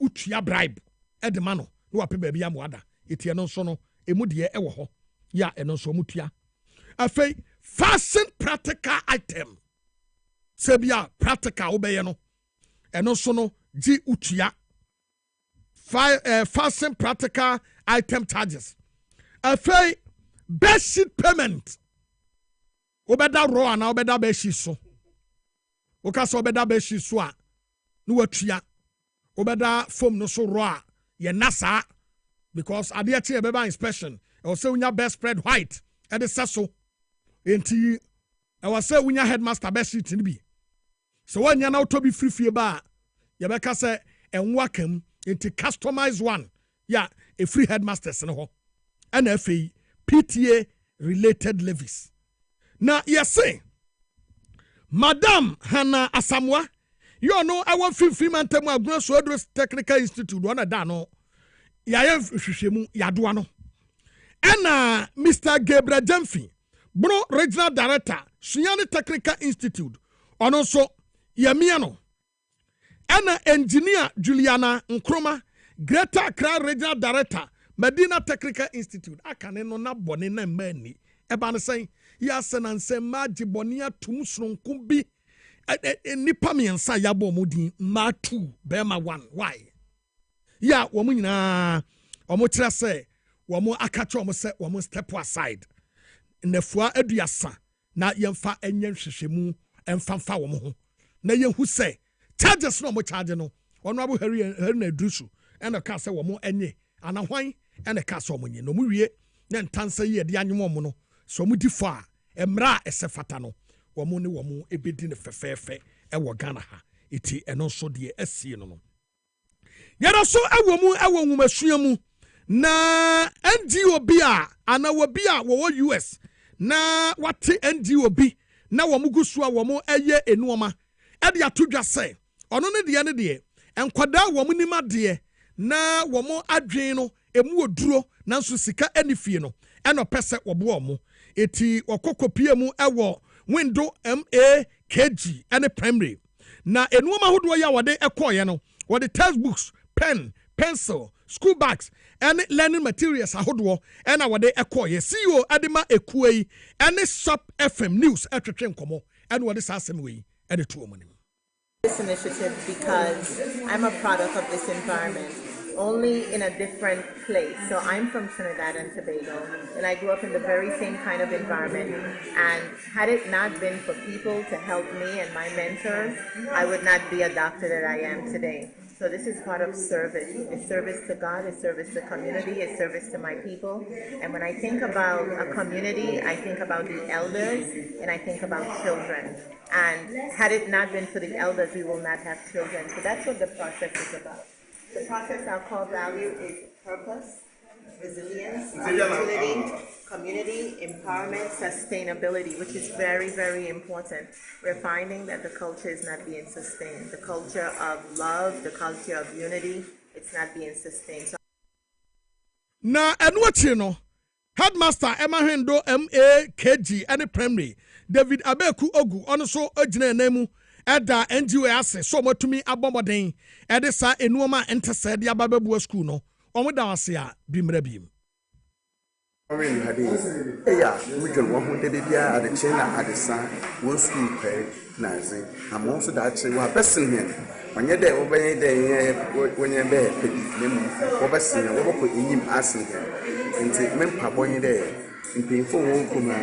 Speaker 1: utua bribe edema no na wape ba bia moada etie no so no emu de e wo ho ya eno so mutua afei fashion practical item sebia practical wo be ye no eno so no G utua fashion practical item charges afei best sheet payment obeda raw na obeda be shi so okasa obeda be shi so a no watua obeda form no so raw ye nasa because ade atie beba inspection e wo say unya best spread white e de seso enti e wo say unya headmaster best sheet ni bi so wanya na auto bi free ba ye be ka say enwa kam enti customized one ya a free headmasters no ho and afei PTA related levies. Na yese Madam Hannah Asamoah you know I want 15 man temu Aguna Suadro Technical Institute one da no yaye hwehwemu yadoa no ena Mr. Gabriel Jamfi bro regional director Sunyane Technical Institute ono so yamia no ena engineer Juliana Nkrumah Greater Accra regional director Medina Technical Institute akane no na bone na mani eba ne sen ya senanse maji bonia tum sronkum bi nipa miensa ya bo mudin ma 2 bema 1 why ya wo mu nyina o mo kire se wo mo akacho o mo se wo mo step aside nefua aduasa na yemfa enye hwehwemu emfa wo mo ho na yehu se charges no mo charge no ono abo hari na drusu ena ka se wo mo enye anahwan ena ka se wo mo nye no mu wie na ntansa ye de anyemo mo no so mu difo a emra esefata no wo mo ne wo mo ebedi ne fefefe e wo Ghana ha eti eno so de asie no no yara so awo mu awo nwumasua mu na NGO bi a ana wo bi a wo US na wate NGO bi na wo mugusu a wo mo eye enuoma e de atodwa se ono ne de enkwada wo mo nima de na wo mo adwen no emu oduro nanso sika anifie no eno pese wo bo mo eti okokopie mu ewo window MAKG ene primary na enuoma hodo ya wode ekoye no wode textbooks pen pencil school bags and learning materials ahodo ena wode ekoye CEO adema ekuei ene shop FM news etwetwe nkomo ene wode sasem we ene to omonim
Speaker 5: this initiative because I'm a product of this environment, only in a different place. So I'm from Trinidad and Tobago, and I grew up in the very same kind of environment. And had it not been for people to help me and my mentors, I would not be a doctor that I am today. So this is part of service. It's service to God, it's service to community, it's service to my people. And when I think about a community, I think about the elders and I think about children. And had it not been for the elders, we will not have children. So that's what the process is about. The process our core value is purpose, resilience, opportunity, community, empowerment, sustainability, which is very, very important. We're finding that the culture is not being sustained. The culture of love, the culture of unity, it's not being sustained. So
Speaker 1: na enwachi no headmaster Emma Hendo MAKG any primary David Abeku Ogu ono so ogina enemu eda NGO ase so matumi abomoden ede sa enuoma entese de ababebu school no omo da ase a bimra bim
Speaker 6: Orin hadi eya mujol wo hu dede dia ade chena ade sa wo school pe na ze amo so da che wa besin here onye de wo ben de wonye be pe nemu wo besin wo boko enyim asin here nti mempa bonye de mpinfo wo kuma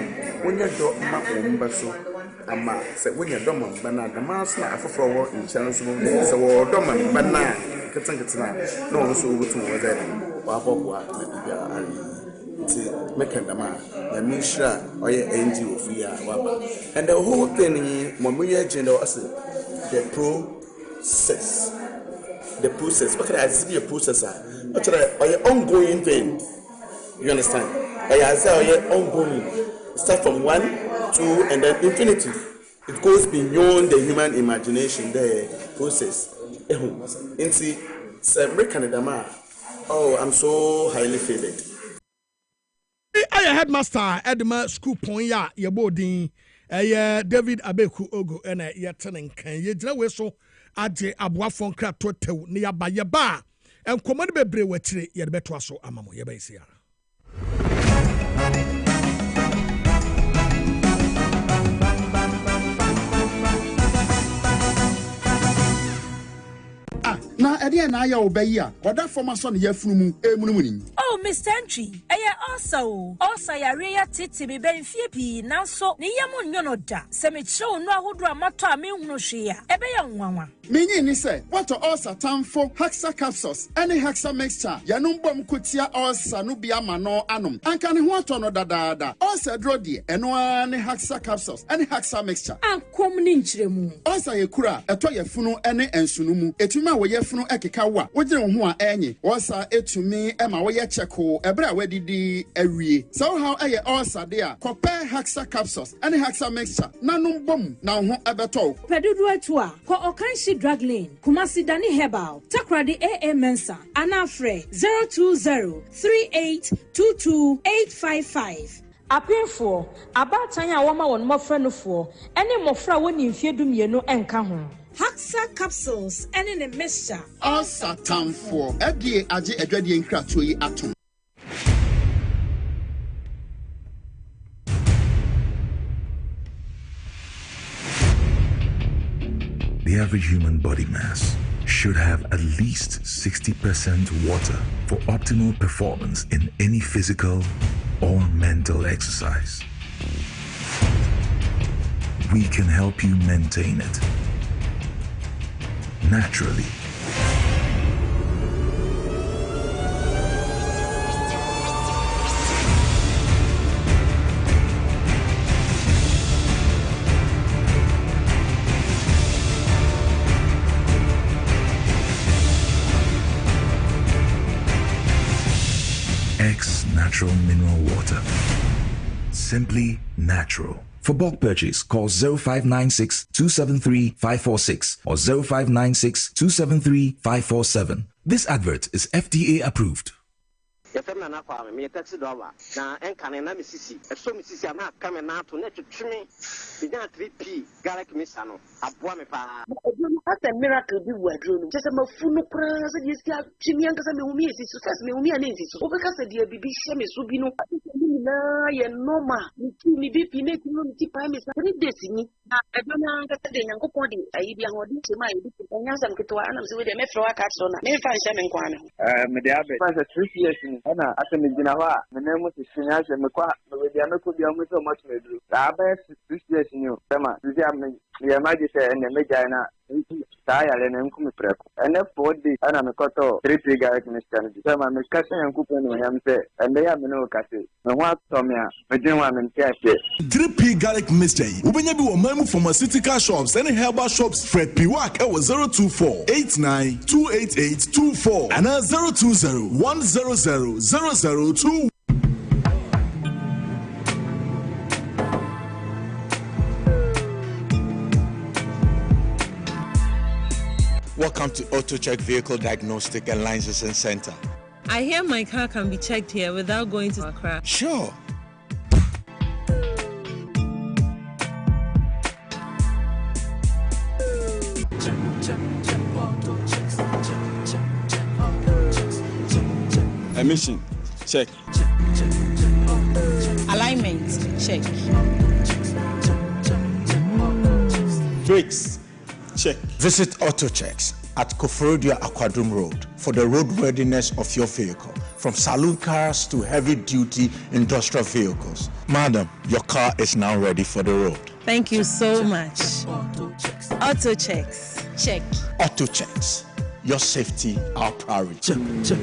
Speaker 6: wonye do ma wo mba so ama se wonye do ma mba na da ma so afoforo wo nchen so wo se wo do ma mba na ketenketena na wo so wo tun wo de wa bokwa na bibia ari make them na misha oye NGO ofia waba and the whole thing momuye agenda as the process what can I see a processor actually oye ongoing thing you understand oye say oye ongoing start from 1 2 and then infinity it goes beyond the human imagination the process into say make them oh I'm so highly favored.
Speaker 1: I headmaster Edema school point ya yebodin David Abeku Ogo and yetenen kan ye jina we so age aboafo nkra totew ne ya ba ye ba enkomode bebre watire ye de beto aso amamo ye ba isi ya
Speaker 7: na ede na aya obayi a oda forma so ne yafunumu emunumuni
Speaker 8: oh Mr. Entry also yare ya tete be benfie pi nanso ne yam nyono da se me kire onu ahodo amato a me hunu hwe a ebe ya nwanwa
Speaker 7: menyi ni se what also tamfo hexa capsules any hexa mixture yanum bom kotia also no bia ma no anom anka ne ho ato no dadaada also dro de eno ani hexa capsules any hexa mixture
Speaker 8: ankom ni nkyeremu
Speaker 7: also yekura eto yefunu ene ensunumu etuma wo yefunu ekeka wa wogire ho a enye also etumi ema wo ye cheko ebra wadidi awie so how eye also de a compare hexa capsules any hexa mixture nanum bom na ho ebeto
Speaker 8: pedudu atu a ko okanshi drug lane Kumasi Dani Herbal Takradi AA Mensa Anafre 02038228855 Apinfo abatan a woma won mofra no fo ene mofra woni mfiedu mienu enka ho Haxa capsules ene ne mixture
Speaker 7: also tamfo edie age adwadie nkratoyi yi atom.
Speaker 9: The average human body mass should have at least 60% water for optimal performance in any physical or mental exercise. We can help you maintain it naturally. Natural mineral water. Simply natural. For bulk purchase, call 0596 273 546 or 0596 273 547. This advert is FDA approved.
Speaker 10: Yefem na kwa me taxi driver na enkane na misisi so misisi na kame na to na twetweme binya 3p garlic misa no aboa me pa
Speaker 11: that's a miracle bi wadro no just ma funu kra so di sia twimi ankasa me humi esi so me humi ana esi so obeka se dia bibi hye me so bi no na ye normal mi bi ne ti no ti pa me sa 3 days ni na edo na ankasa de nyankopon de ayi bi ahodi che ma yi bi nya sam ketwa ana se we de me fro aka so na me fa hye me nkwa no
Speaker 12: me de abe fa 3 years ni ana asem gina ho a me nemu se hwenya hye me kwa me dia me ko bia mo so much medru aba 6 years ni o tema dia me ye ma je se ene me jai na Saya le nem kumi preko. Ene 4 days ana me koto 3 garlic mixture ni. So ma me kase yankupo no yam se ende ya me no kase. Me ho atom ya me din wa me ntiase.
Speaker 13: 3P garlic mixture. Ubenya bi wo mamu pharmaceutical shops and herbal shops Fred Piwak e wo 02489288824 and 020100002.
Speaker 14: Welcome to AutoCheck Vehicle Diagnostic and Licensing Center.
Speaker 15: I hear my car can be checked here without going to Accra.
Speaker 14: Sure.
Speaker 16: Emission, check.
Speaker 15: Alignment, check.
Speaker 16: Brakes, check.
Speaker 14: Visit AutoChecks at Koforidua Aquadrum Road for the roadworthiness of your vehicle, from saloon cars to heavy-duty industrial vehicles. Madam, your car is now ready for the road.
Speaker 15: Thank you so much. AutoChecks, check.
Speaker 14: AutoChecks, your safety, our priority.
Speaker 17: Check,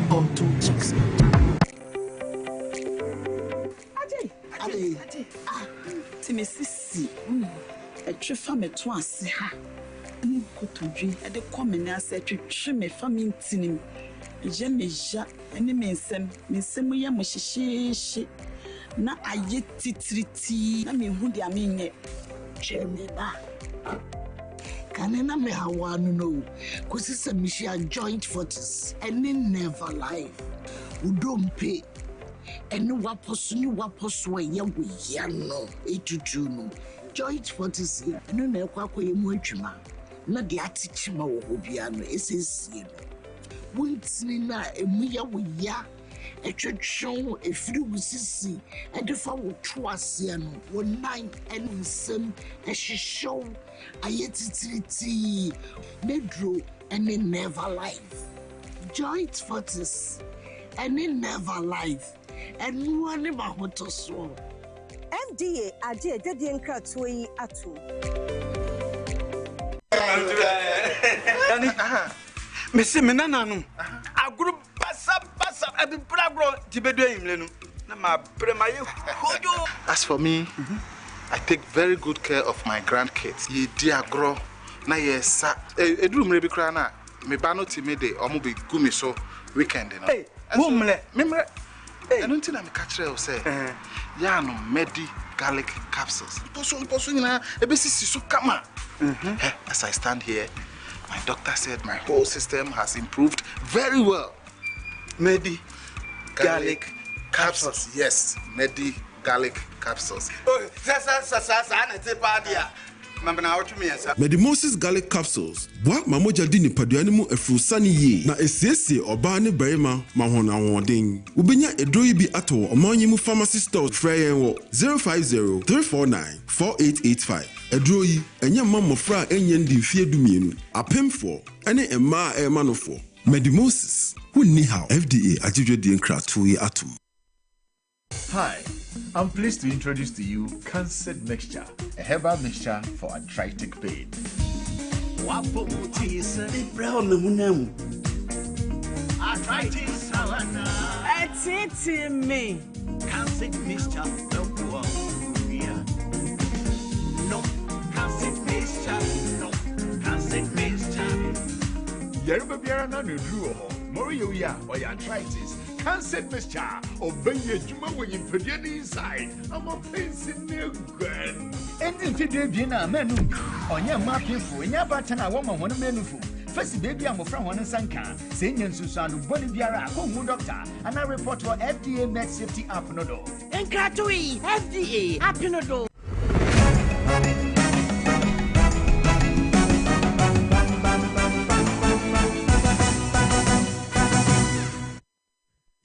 Speaker 17: AutoChecks.
Speaker 18: Ade, Timmy Sissy, a trifame twice. Ni kotodwe e de komene ase twetwe me famin tinim je meja ene mensem ye mo hyehye na aye titriti na me hu dia menye cheme ba kanena me hawa no kosisa mishia joint fortis ene never life udompe ene waposo ye wo ya no etutu no joint fortis ene na ekwakoye mu atwuma na de atichima wo hobia no esesie no wontini na emuya wo ya etwetwon efiri wusisi edefa wo toase no wo nine ensem ehihyew ayetitiriti nedro ene never life joint fortis ene never life enu ani mahotoso
Speaker 19: FDA ade edede nkratoyi yi ato
Speaker 20: Messi Menanano. A group basa abi bragro tibedo imlenu. Na ma premaye hojo.
Speaker 21: As for me, I take very good care of my grandkids. Ye diagro na yesa. Edru mre bi kra na me ba no timede omo be gumi so weekend no.
Speaker 20: Hey, memre.
Speaker 21: Hey, eno nti na me ka kire o say. Ya no medi garlic capsules. Poso nyina ebesisi so kama. As I stand here, my doctor said my whole system has improved very well. Medi garlic capsules. Yes, Medi garlic capsules.
Speaker 20: Oh,
Speaker 13: Medimosis garlic capsules. Boa mamoja di nipaduane mu efrusani ye na esiesie oba ne barima mahona wodin. Ubenya edro yi bi ato omanyi mu pharmacy stores frey wo 050-349-4885. Edro yi enye mamofra enye ndi mfie dumienu. Apemfo ene emma emanofo. Medimosis wunni how FDA ajidwe di nkratu yi atom.
Speaker 22: Hi, I'm pleased to introduce to you Cancer Mixture, a herbal mixture for arthritic pain.
Speaker 17: Arthritis, it's me. Cancer Mixture, no, Cancer Mixture, no, Cancer Mixture.
Speaker 22: Yeruba Biara na Nudruo, Morio ya, or arthritis. Cancer mixture, obey Juma when you put your inside. I'm a pencil near grand. And if you do dinner, menu on your market for your button, I want one menu for. First, baby, I'm from one Sanka, saying and Susan, Bonibiara, home doctor, and I report for FDA Med Safety App Nodo.
Speaker 17: And Katui, FDA, App Nodo.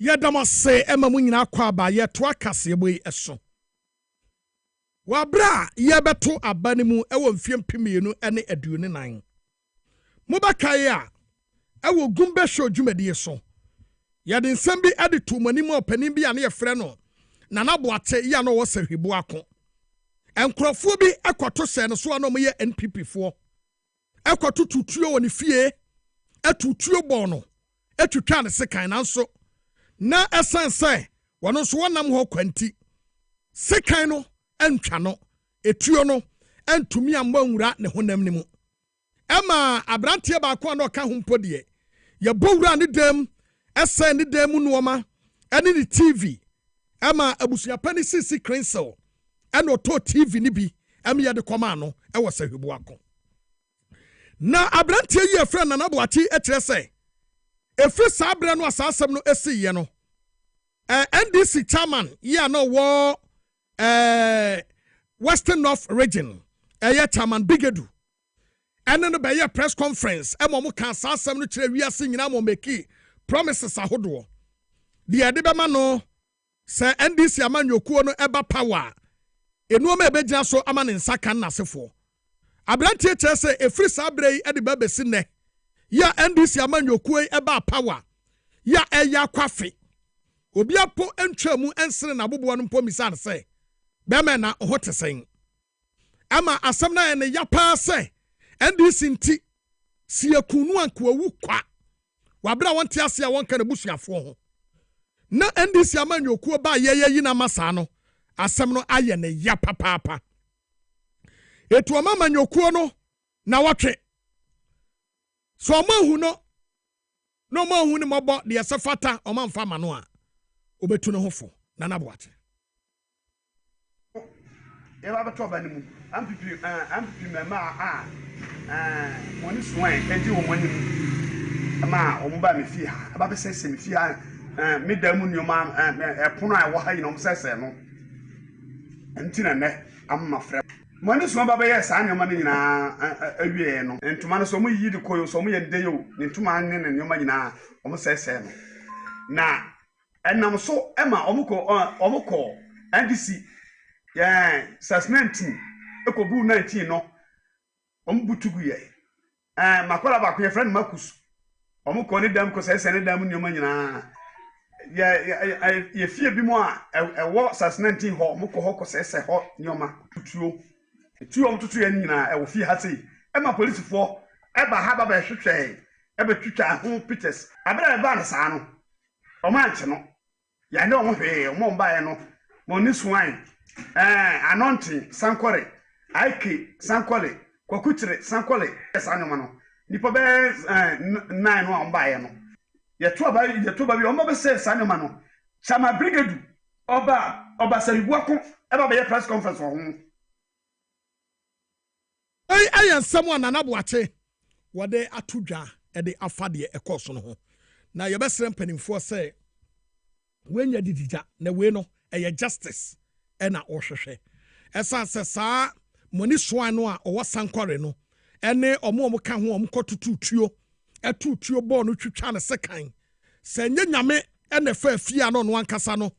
Speaker 1: Yadamase ema mu nyina kwa ba yeto Kasiebo yi eso wabra yebeto abane mu ewo mfie mpimienu ene aduone nan mubakai a ewo gumbe show dwumadi so yade nsem bi ade to mani mu opanin bi ane yefre no nana boate ya no wo sahwibo ako enkrofo bi ekoto se no so no mo ye NPP fo ekoto tutuo woni fie etutuo bɔ no etwitwa ne sekan nanso na esanse wono so wonam ho kwanti sekan no entwa no etuo no entumi amba nwura ne honam ne mu ema abrantie ba ko na oka ho mpodie ye bowura ne dam esa ne dam mu nuoma ene ni TV ema abusuya pani sisi crensel ene oto TV ni bi ema ye de koma no e wo sahwebu akon na abrantie yi efra na naboachi ekire se efri sabre no asasem no esiye no NDC chairman ya no wo Western North region chairman Bigedu ene no be press conference e mo kan asasem no kire wiase nyina mo meki promises ahodo de ade be ma no se NDC amanyokuo no eba power enu ma ebegyina so ama ne nsaka na sefo abrantie kire se efri sabre yi ede ba besi ne ya NDC amanyokuo eba power ya eya kwafe obi apo entwamu ensere na bobo no mpo misane se be me na hotesen ama asem na ne ya pa se NDC nti si ekunu ankoawu kwa wabra wonte ase a wonka na busuafo ho na NDC amanyokuo ba yeyi na masa no asem no aye ne ya papa etu amanyokuo no na watwe so omahu no mahu ni mobo de yesefata omamfa ma no a obetu no hofo na naboate
Speaker 21: e ba beto ba ni mu ampipi mema woni soan enti wo mani ama o mba me fie ha aba be sese me fie ha me da mu nyoma epono a wo ha yi no sese no enti na ne amma frɛ mani soan ba be yes anyoma ni nyina awie no entuma no so mu yi de koyo so mu ye de yo entuma ne ne nyoma nyina o sese no na enam so ema omuko NDC suspension ekobu 19 no ombutugu ye makola ba ko friend Marcus omuko ne dam ko sese ne dam nyoma nyina ye fie bi mo a ewo suspension ho omuko ho ko sese ho nyoma tuo omtutu ye nyina ewo fie ha sei ema police fo eba ha ba hwehwe eba twitwa ho Peters abere ba na saa no omanche no ya ne omo hwe omo mbae no mo ni suwan anonti sankore aiki sankole kokutire sankole esanoma no nipo be 9 no mbae no ye to ba bi omo be se sanoma no chama brigade oba saribu akon eba be press conference ho
Speaker 1: ayan someone ananaboache wode atudwa e de afade e course no ho na ye besere mpanimfo se wenya didija na we no eye justice ena ohwehwe esa se saa moni soan no a owo sankore no ene omo ka ho omo kotututuo etutuo ball no twitwa ne sekan se nyanyame ene fa afia no no ankasa no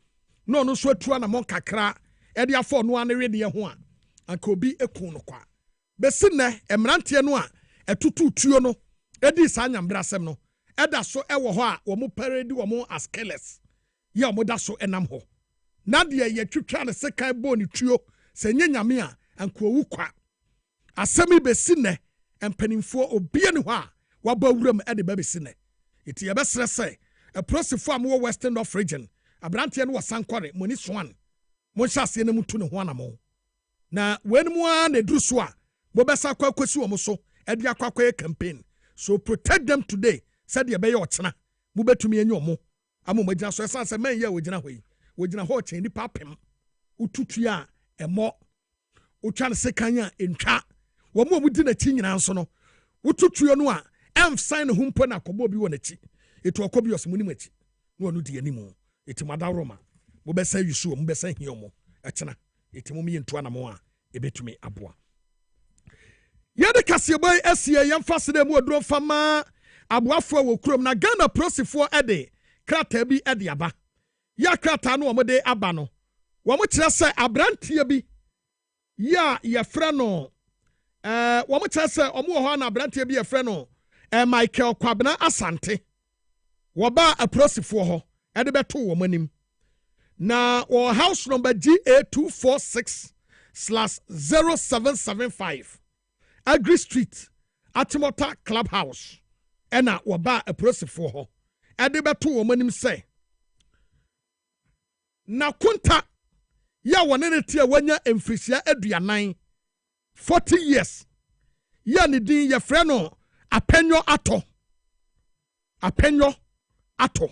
Speaker 1: no so atua na mon kakra e de afọ no ane we de ho a anka obi ekun no kwa besi ne emrante no a etututuo no edi sa nyambrasem no eda so ewo ho a wo mo parade wo mo askeles ya mo da so enam ho na de ye twitwa ne sekan ball ni tuo se nyanyame a anka owu kwa asemi besi ne empanimfo obie ne ho a waba wuram e de ba besi ne iti ye besere se a prosifo am wo Western North region abrante no wasankore moni soan mo hyase na mutu ne ho anamo na wenmu a na duru so a bo besa kwa kwesi wo mo so e de akwa campaign so protect them today said ye be ye ochena mo betumi enyo mo amo magina so esanse man ye wogina hoyi wogina ho chen ni papem ututu a emo utwa ne sekan a entwa wo mo mudi na chi nyina nso no ututu no a emfsan ne humpo na kobo bi wo na chi etu okobi osmu ni machi no onu di animu eti madaroma mo besa yusu mo besa hie mo echena eti mo mi ntu anamo a ebetumi aboa yede Kasiebo esie yemfa sede mu oduro fama aboafo wo kurom na Ghana prosifo ede krata bi ede aba ya krata no mo de aba no wo mo kire se abrantie bi ya ye frɛ no wo mo kire se omo ho na abrantie bi ye frɛ no Michael Kwabena Asante woba aprosifo ho ede beto wo manim na wo house number GA246/0775 Agri Street Atimota Clubhouse ɛna wɔba aprosifo hɔ ɛde bɛto wɔn anim sɛ na kunta ya wɔne ne tie wɔnya mfirisia aduanan 40 years ya ne din yɛfrɛ no apenyo ato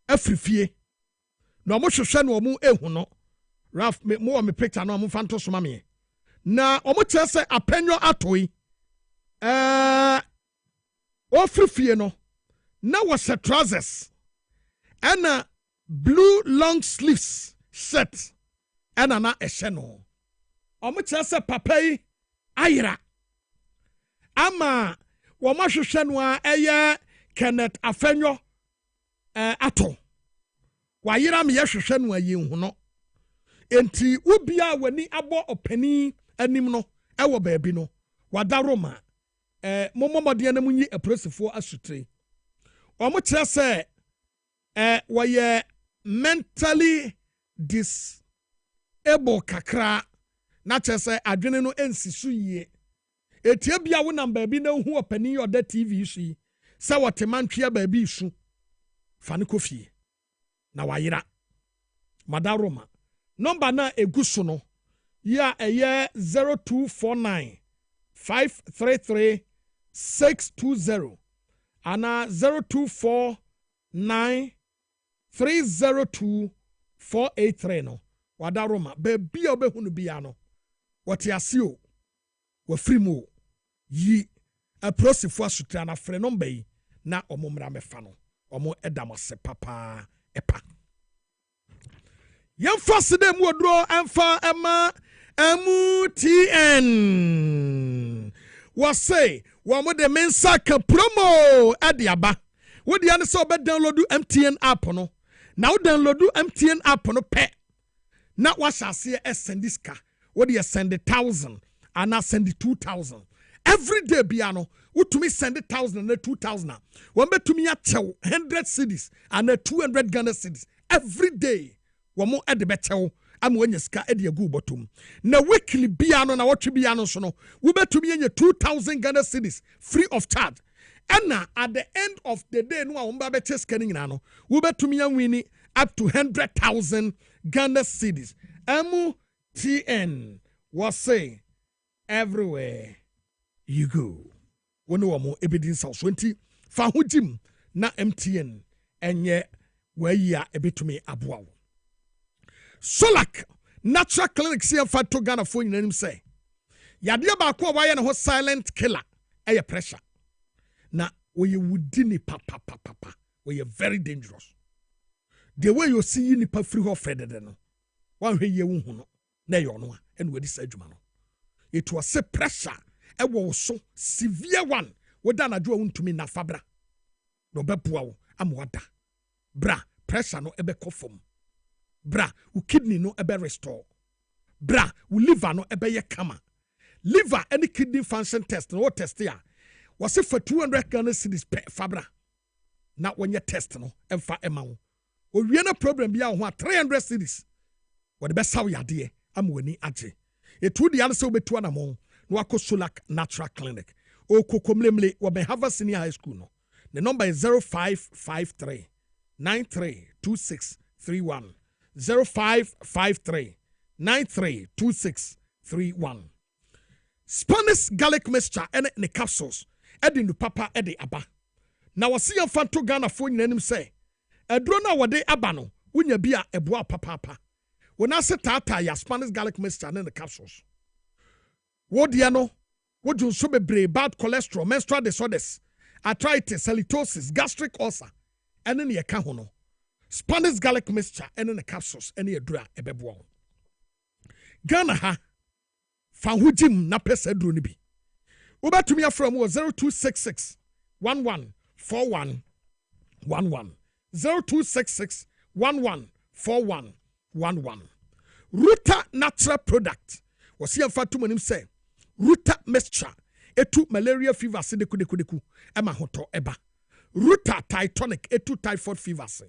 Speaker 1: afirifie na ɔmo hwehwɛ no ɔmo ehu no Ralph mo wɔ me picture no ɔmo fa nto soma me na ɔmo kyerɛ sɛ apenyo ato yi ofirifie no na wɔhyɛ trousers ɛna blue long sleeves shirt ɛna na ɛhyɛ no ɔmo kyerɛ sɛ papa yi ayera ama wɔn ahwehwɛ no a ɛyɛ Kenneth Afenyo ato wayera me yɛhwehwɛ no a yɛnhu no enti ubia wani abɔ ɔpani anim no ɛwɔ baabi no wada Roma momomɔdeɛ na munyi aprosifo asutre ɔmo kyerɛ sɛ wɔyɛ mentally disable kakra na kyerɛ sɛ adwene no ensi so yie etie bia wo nam baabi na hu ɔpani ɔda TV so yi sɛ wɔte mantwea baabi su fa ne kofie na wayera madaroma number na eguso no ya ɛyɛ 0249 533 620 ana 0249 302 483 no wadaroma baabi a obehu no bia no wɔte ase o wafiri mu yi aprosifo asutra na frɛ number yi na ɔmo mmra mefa no ɔmo ɛda mo se papa ɛpa yɛmfa sede mu oduro ɛmfa ɛma MTN wɔse wɔmo de mensa ka promo ɛde aba wodi ane sɛ ɔbɛ download MTN app no na wo download MTN app no pɛ na wahyɛ aseɛ ɛsɛndi sika wodi send 1,000 ana send 2,000 every day bia no wotumi send 1,000 na 2,000 wɔn betumi akyɛw 100 cedis ana 200 Ghana cedis every day wɔn ɛde bɛkyɛw ama wɔnya sika ɛde agu bɔtɔm na weekly bia no na wɔtwe bia no so no wobɛtumi anya 2,000 Ghana cedis free of charge ɛna at the end of the day no a wɔn ba bɛkyɛ sika no nyinaa no wobɛtumi awini up to 100,000 Ghana cedis MTN was say everywhere you go one woman ebedin south 20 fa ho jim na MTN enye waya ebetumi aboa Solak natural clinic see fa to Ghana fo nyinanim say yade ba ko waya ne ho silent killer eye pressure na we wudini papa we very dangerous the way you see ni pa free ho fedede no wan hwe ye wo hu no na ye ono a ene wadi sa adwuma no it was a pressure ewo so severe one woda na dwo wontumi na fabra no beboa wo amwada bra pressure no ebe kofom bra wo kidney no ebe restore bra wo liver no ebe ye kama liver any kidney function test no test ya was for 200 Ghana cedis per fabra na wonye test no emfa ema wo owie na problem bia ho 300 cedis wo de be saw yade amwani age etu de yale se obetu anamon no akọ Solak Natural Clinic o kokomlemle wo be Harvard Senior High School no the number is 0553 932631 0553 932631 Spanish garlic mixture and the capsules edi no papa edi aba na wasi yamfa to Ghana fo nyinanim say edro na wode aba no wonya bia eboa papa wona se tata ya Spanish garlic mixture and the capsules wodia no wodun so bebre bad cholesterol menstrual disorders arthritis halitosis gastric ulcer and ne yeka ho no Spanish garlic mixture and the capsules and edura ebeboa Ghana ha fa ho jim na pesa duro ni bi obatumi afra mu 0266 114111 0266 114111 Ruta natural product wasi amfa to manim say Ruta mixture etu malaria fever se deku ema hoto eba Ruta Titanic etu typhoid fever se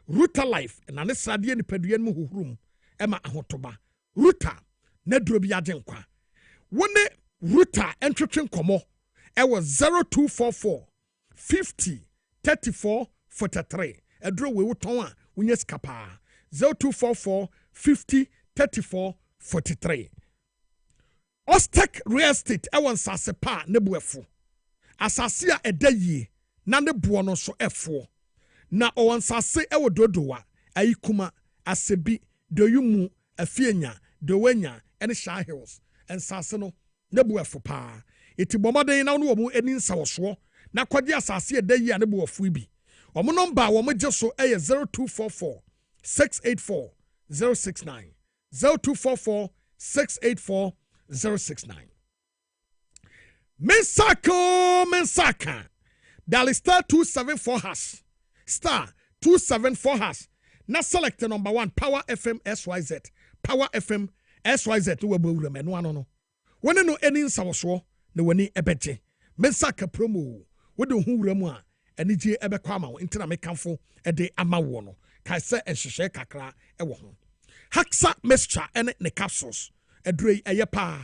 Speaker 1: Ruta life na ne sradie ni padua mu hohrum ema ahotoba Ruta na duro bi agye nkwa wone Ruta entwetwe nkomo ɛwɔ 0244 50 34 43 ɛduro we wo tɔn a wonya sika paa 0244 50 34 43 Ostek real estate ɛwɔ nsase pa ne buɛfo asase a ɛda yie na ne boɔ no so ɛfoɔ na ɔwɔ nsase ɛwɔ dodowa ayi kuma asebi doyumu afienya dowenya ɛne Shah Hills nsase no ne buɛfo paa eti bɔmɔden na no wɔ mu ani nsawosoɔ na kwagye asase ɛda yie a ne buɛfo bi ɔmo nomba a wɔmo gye so ɛyɛ 0244 684 069 0244 684 069 Mensaka Dali star 274 hash star 274 hash na select number 1 Power FM SYZ Power FM SYZ no wabawura me no ano no woni no eni nsawoso na wani ebeje Mensaka promo wode hu wura mu a anigye ebekwa ama wo ntina mekamfo ede ama wo no kai se enhyehyɛ kakra ɛwɔ ho Haxa mixture ene ne capsules edrei eye pa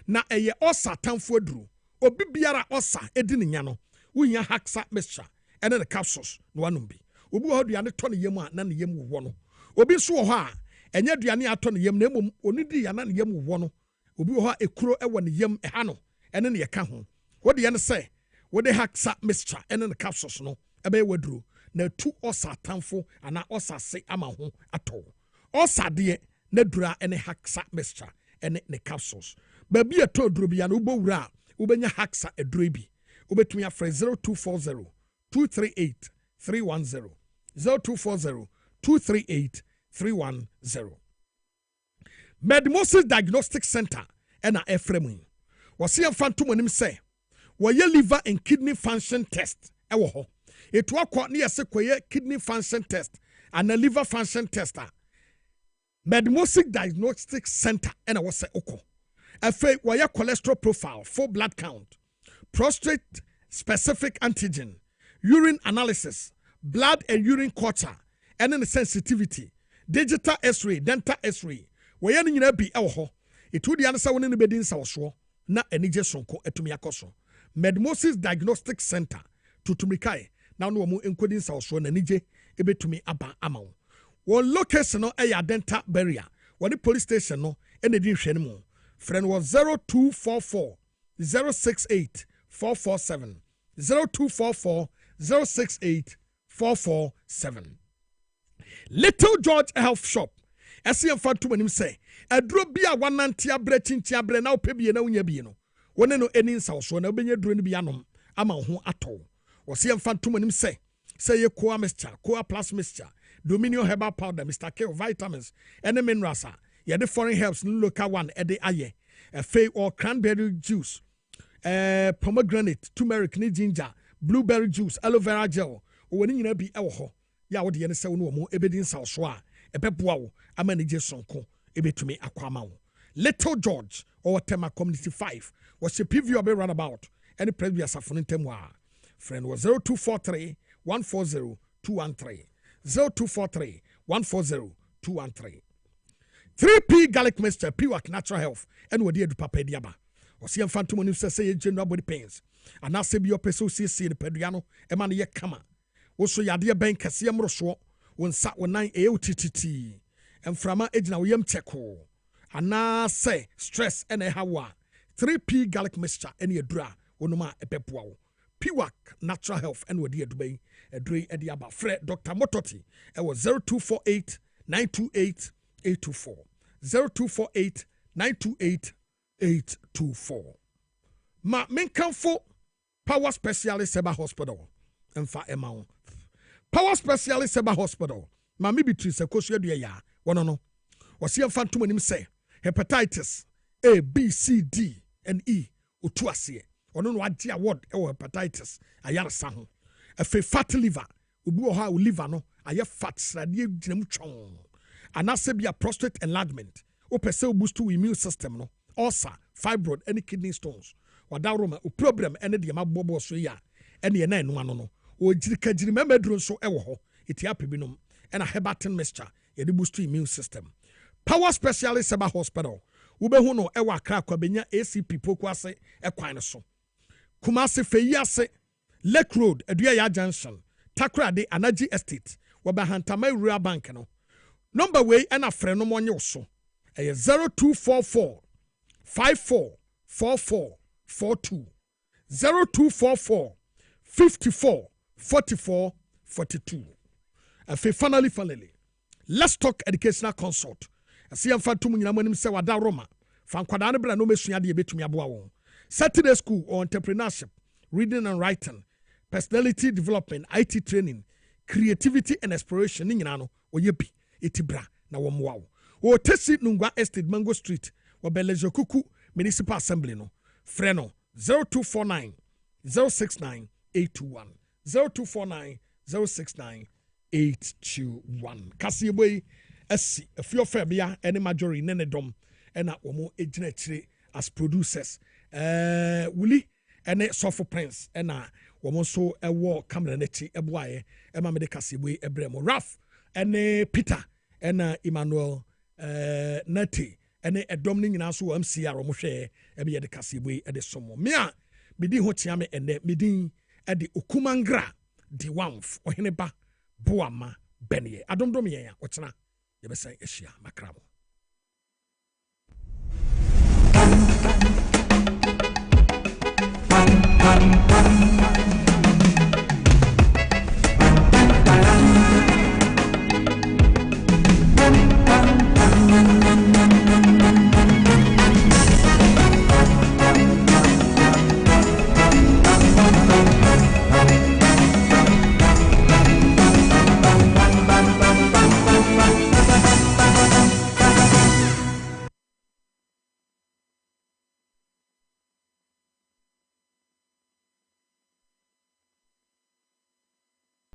Speaker 1: na eye osa tamfo aduru obi biara osa edi ne nya no wunya Haxa mixture ene ne capsules no wanom bi obi ho duane to ne yam a na ne yam wo no obi so ho a enye duane ato ne yam na emom onidi ya na ne yam wo no obi ho a ekuro ewo ne yam ha no ene ne yeka ho wode ye ne se wode Haxa mixture ene ne capsules no ebe waduru na tu osa tamfo ana osa se ama ho ato osa de na dura ene Haxa mixture ene ne capsules baby eto duro bia na ubowura ubenya Haxa eduro bi ubetumi afre 0240 238 310 0240 238 310 Medmosis Diagnostic Center ena efremu wose yemfantom anim se woye liver and kidney function test ewo ho etu akọ ne yese koye kidney function test and a liver function tester Medmosis Diagnostic Center ena wose oko afi woye cholesterol profile full blood count prostate specific antigen urine analysis blood and urine culture and the sensitivity digital x-ray dental x-ray woye ne nyina bi ewo ho etu dia ne se woni ne bedin sawoso na enije sonko etumi akoso Medmosis Diagnostic Center tutumikai na no mu enkodin sawoso na enije ebetumi aba amawo one location no eya dental barrier one police station no enedi hwene mu friend was 0244 068 447 0244 068 447 Little George Health Shop SCM Fantum anim say aduro bia wanante abre chinchi abre na opebie na unya bi no wone no eni nsawso na obenya duro ni bi anom ama ho ato SCM Fantum anim say ye coa mixture coa plus mixture Dominion herbal powder Mr. K vitamins and minerals ye the foreign herbs no local one e de aye fay or cranberry juice pomegranate turmeric ni ginger blueberry juice aloe vera gel woni nyina bi ewo ho ya wo de ye ne se wo mo ebedin sawso a ebeboa wo ama ne je sonko ebetumi akwama wo Little George or Tema Community 5 was a PV of a runabout any previous afternoon temwa friend was 0243 140 213 0243 140 213 3P garlic mixture Piwak natural health and what dear papa diaba or see phantom when you say general body pains and now say your peso see the pediano a man ye kama also ya dear bank Kasiebo roso when sat 9 AOTTT and from our age now yem cheko and now say stress and a hawa 3P garlic mixture any dra onoma e pepuao Piwak natural health and what dear Dubai a dre ediaba Fred Dr. Mototi it was 0248 928 824 0248 928 824 ma menkamfo Power Specialist Seba Hospital emfa ema Power Specialist Seba Hospital ma me bitri se kosu adua ya wono no wose emfa ntom anim se hepatitis A B C D and E otu ase ono no age award e hepatitis ayaresa ho afi fat liver obi wo ha o liver no aye fat srade ginam twon anase bia prostate enlargement o pese boost to immune system no ulcer fibroid any kidney stones wadaroma o problem ene de mabobo so ya ene ye na eno ano no o jirikagiri memedru so ewo ho eti apebinom ena hebatin mixture ye de boost to immune system Power Specialist Seba Hospital ube hu no ewa Accra kwa benya ACP poku ase ekwan so Kumasi Feyase, Lake Road, Aduaya Junction, Takrade, Anaji Estate, Wabahantama Rural Bank. No. Number way and a friend no money so. 0244 544442 0244 54 44 42. And finally, let's talk educational consult. I see I'm fat to me when say wada Roma. Fan kwadane bra no mesua de betumi aboa won. Saturday school or entrepreneurship, reading and writing, personality development, IT training, creativity and exploration nyina no oyebi etibra na wo moa wo. O tesi Nungwa Estate Mango Street, wo Belejo Kuku Municipal Assembly no. Freno 0249 069 821 0249 069 821. Kasiebo esi a few fabia any majority nene dom ena womo ejina chire as producers. Wuli ene Sofo Prince ena womo so ewo camera nechi eboaye ema mede Kasiebo ebremo Raf ene Peter ena Emmanuel Nati ene edom ni nyina so MCR womo hwe ebe ye de Kasiebo ede somo me a medi ho tia me ene medi ede okumangra di wamf ohene ba Boama Benye. Adomdom ye ya ochina yebesa ehia makramo.